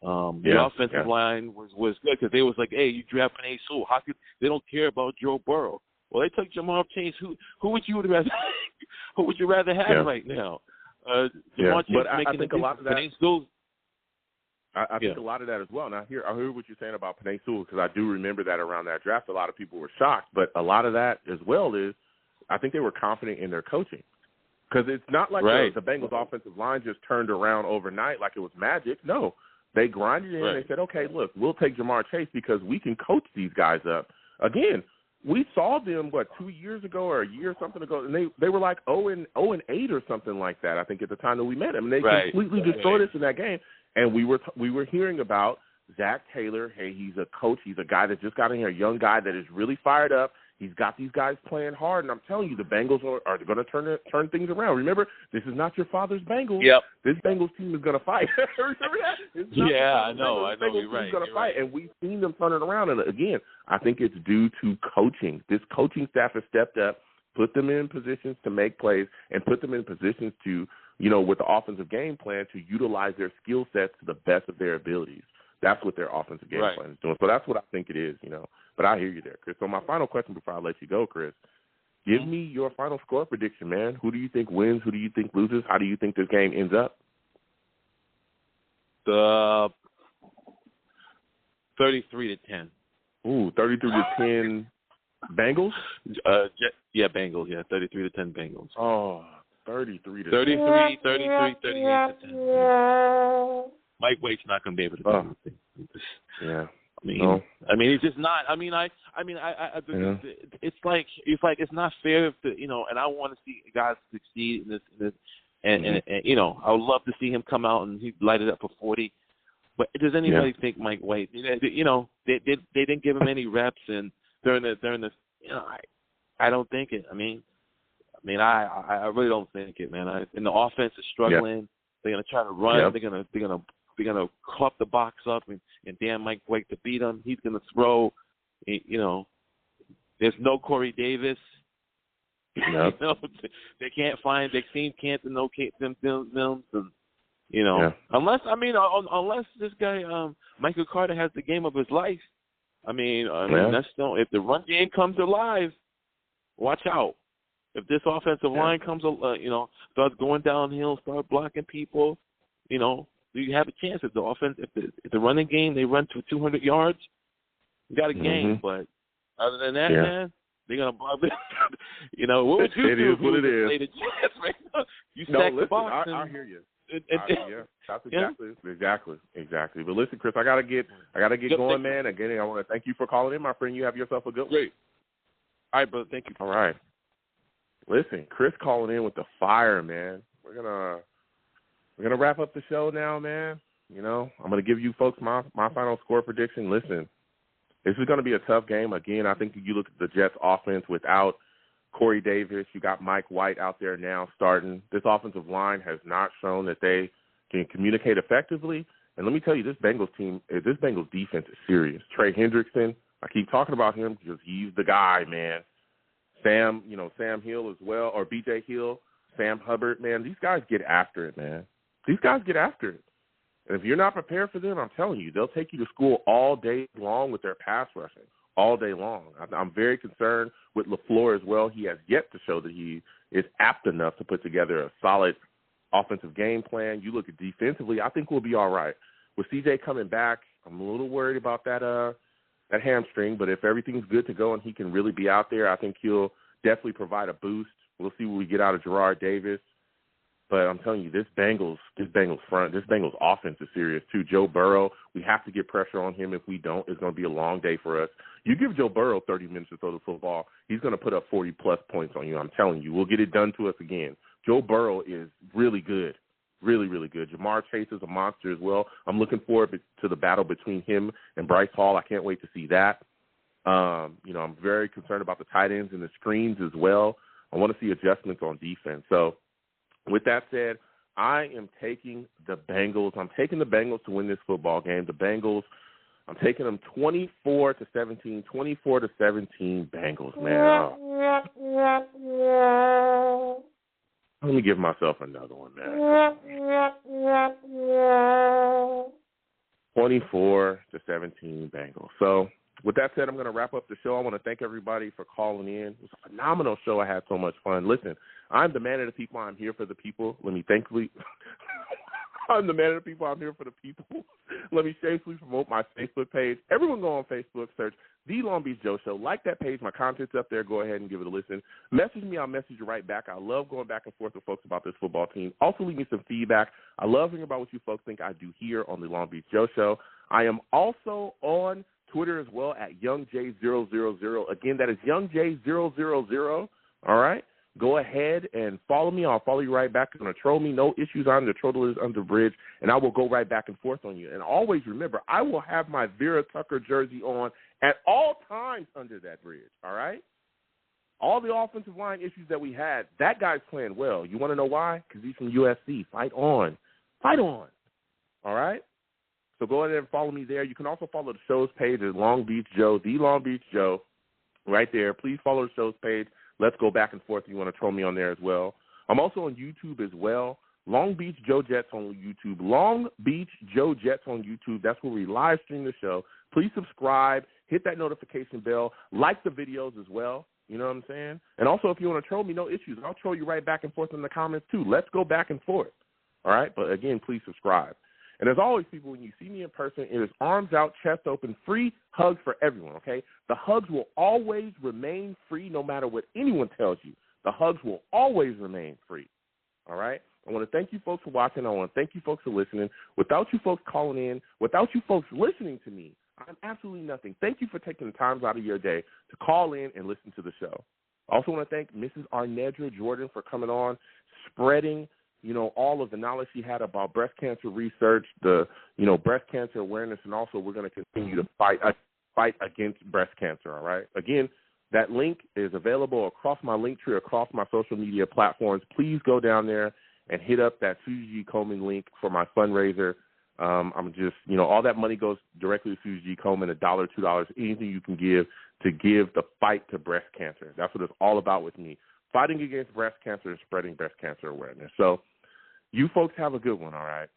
The offensive line was good because they was like, hey, you draft Penei Sewell. How could they don't care about Joe Burrow? Well, they took Jamar Chase. Who would you rather who would you rather have right now? Jamar Chase but I making think a lot of that. Penei Sewell. I think a lot of that as well. And I hear what you're saying about Penei Sewell because I do remember that around that draft, a lot of people were shocked. But a lot of that as well is I think they were confident in their coaching because it's not like the Bengals offensive line just turned around overnight like it was magic. No, they grinded in and they said, okay, look, we'll take Jamar Chase because we can coach these guys up. Again, we saw them 2 years ago or a year or something ago, and they were like 0-8 or something like that. I think at the time that we met them, and they completely destroyed us in that game. And we were hearing about Zach Taylor. Hey, he's a coach. He's a guy that just got in here, a young guy that is really fired up. He's got these guys playing hard, and I'm telling you, the Bengals are going to turn things around. Remember, this is not your father's Bengals. Yep. This Bengals team is going to fight. Remember that? I know. You're right. Team's going to fight, and we've seen them turn it around. And again, I think it's due to coaching. This coaching staff has stepped up, put them in positions to make plays, and put them in positions to, with the offensive game plan, to utilize their skill sets to the best of their abilities. That's what their offensive game plan is doing. So that's what I think it is, But I hear you there, Chris. So my final question before I let you go, Chris, give me your final score prediction, man. Who do you think wins? Who do you think loses? How do you think this game ends up? 33-10. Ooh, 33-10 Bengals? Bengals. Yeah, 33-10 Bengals. Oh, 33 to 38-10. Mike Waite's not going to be able to do anything. Yeah. He's just not. It's like it's not fair to and I want to see guys succeed in this, and I would love to see him come out and he light it up for 40. But does anybody think Mike Waite? They didn't give him any reps, and during the I don't think it. I really don't think it, man. And the offense is struggling. Yep. They're gonna try to run. Yep. They're gonna club the box up and damn Mike Waite to beat him. He's gonna throw. There's no Corey Davis. Yep. They can't find. They've seen Canton, no Canton films, and unless this guy Michael Carter has the game of his life. That's still if the run game comes alive. Watch out. If this offensive line comes, starts going downhill, start blocking people, you have a chance. If the running game they run to 200 yards, you got a game. But other than that, man, they're gonna block it. What would you do? It is what it is. You stack the box. I hear you. That's exactly. But listen, Chris, I gotta get going, man. Again, I want to thank you for calling in, my friend. You have yourself a good one. Great. All right, brother. Thank you. All right. Listen, Chris calling in with the fire, man. We're gonna wrap up the show now, man. I'm gonna give you folks my final score prediction. Listen, this is gonna be a tough game. Again, I think you look at the Jets offense without Corey Davis, you got Mike White out there now starting. This offensive line has not shown that they can communicate effectively. And let me tell you, this Bengals defense is serious. Trey Hendrickson, I keep talking about him because he's the guy, man. Sam Hill as well, or B.J. Hill, Sam Hubbard, man. These guys get after it, man. These guys get after it. And if you're not prepared for them, I'm telling you, they'll take you to school all day long with their pass rushing. all day long. I'm very concerned with LaFleur as well. He has yet to show that he is apt enough to put together a solid offensive game plan. You look at defensively, I think we'll be all right. With CJ coming back, I'm a little worried about that hamstring, but if everything's good to go and he can really be out there, I think he'll definitely provide a boost. We'll see what we get out of Gerard Davis. But I'm telling you, this Bengals offense is serious too. Joe Burrow, we have to get pressure on him. If we don't, it's going to be a long day for us. You give Joe Burrow 30 minutes to throw the football, he's going to put up 40-plus points on you. I'm telling you, we'll get it done to us again. Joe Burrow is really good, really, really good. Jamar Chase is a monster as well. I'm looking forward to the battle between him and Bryce Hall. I can't wait to see that. I'm very concerned about the tight ends and the screens as well. I want to see adjustments on defense. So, with that said, I am taking the Bengals. I'm taking the Bengals to win this football game. The Bengals, I'm taking them 24-17, 24-17 Bengals, man. Oh. Let me give myself another one, man. 24-17 Bengals. So, with that said, I'm going to wrap up the show. I want to thank everybody for calling in. It was a phenomenal show. I had so much fun. Listen, I'm the man of the people. I'm here for the people. I'm the man of the people. I'm here for the people. Let me shamelessly promote my Facebook page. Everyone go on Facebook, search The Long Beach Joe Show. Like that page. My content's up there. Go ahead and give it a listen. Message me. I'll message you right back. I love going back and forth with folks about this football team. Also, leave me some feedback. I love hearing about what you folks think I do here on The Long Beach Joe Show. I am also on Twitter as well at YoungJ000. Again, that is YoungJ000. All right? Go ahead and follow me. I'll follow you right back. You're going to troll me. No issues. I'm the troll is under the bridge, and I will go right back and forth on you. And always remember, I will have my Vera Tucker jersey on at all times under that bridge. All right? All the offensive line issues that we had, that guy's playing well. You want to know why? Because he's from USC. Fight on. Fight on. All right? So go ahead and follow me there. You can also follow the show's page at Long Beach Joe, The Long Beach Joe, right there. Please follow the show's page. Let's go back and forth if you want to troll me on there as well. I'm also on YouTube as well. Long Beach Joe Jets on YouTube. Long Beach Joe Jets on YouTube. That's where we live stream the show. Please subscribe. Hit that notification bell. Like the videos as well. You know what I'm saying? And also, if you want to troll me, no issues. I'll troll you right back and forth in the comments too. Let's go back and forth. All right? But, again, please subscribe. And as always, people, when you see me in person, it is arms out, chest open, free hugs for everyone, okay? The hugs will always remain free no matter what anyone tells you. The hugs will always remain free, all right? I want to thank you folks for watching. I want to thank you folks for listening. Without you folks calling in, without you folks listening to me, I'm absolutely nothing. Thank you for taking the time out of your day to call in and listen to the show. I also want to thank Mrs. Arnedra Jordan for coming on, spreading all of the knowledge she had about breast cancer research, the, breast cancer awareness, and also we're going to continue to fight against breast cancer, all right? Again, that link is available across my link tree, across my social media platforms. Please go down there and hit up that Susie G. Komen link for my fundraiser. I'm just, all that money goes directly to Susie G. Komen, $1, $2, anything you can give to give the fight to breast cancer. That's what it's all about with me, fighting against breast cancer and spreading breast cancer awareness. So you folks have a good one, all right?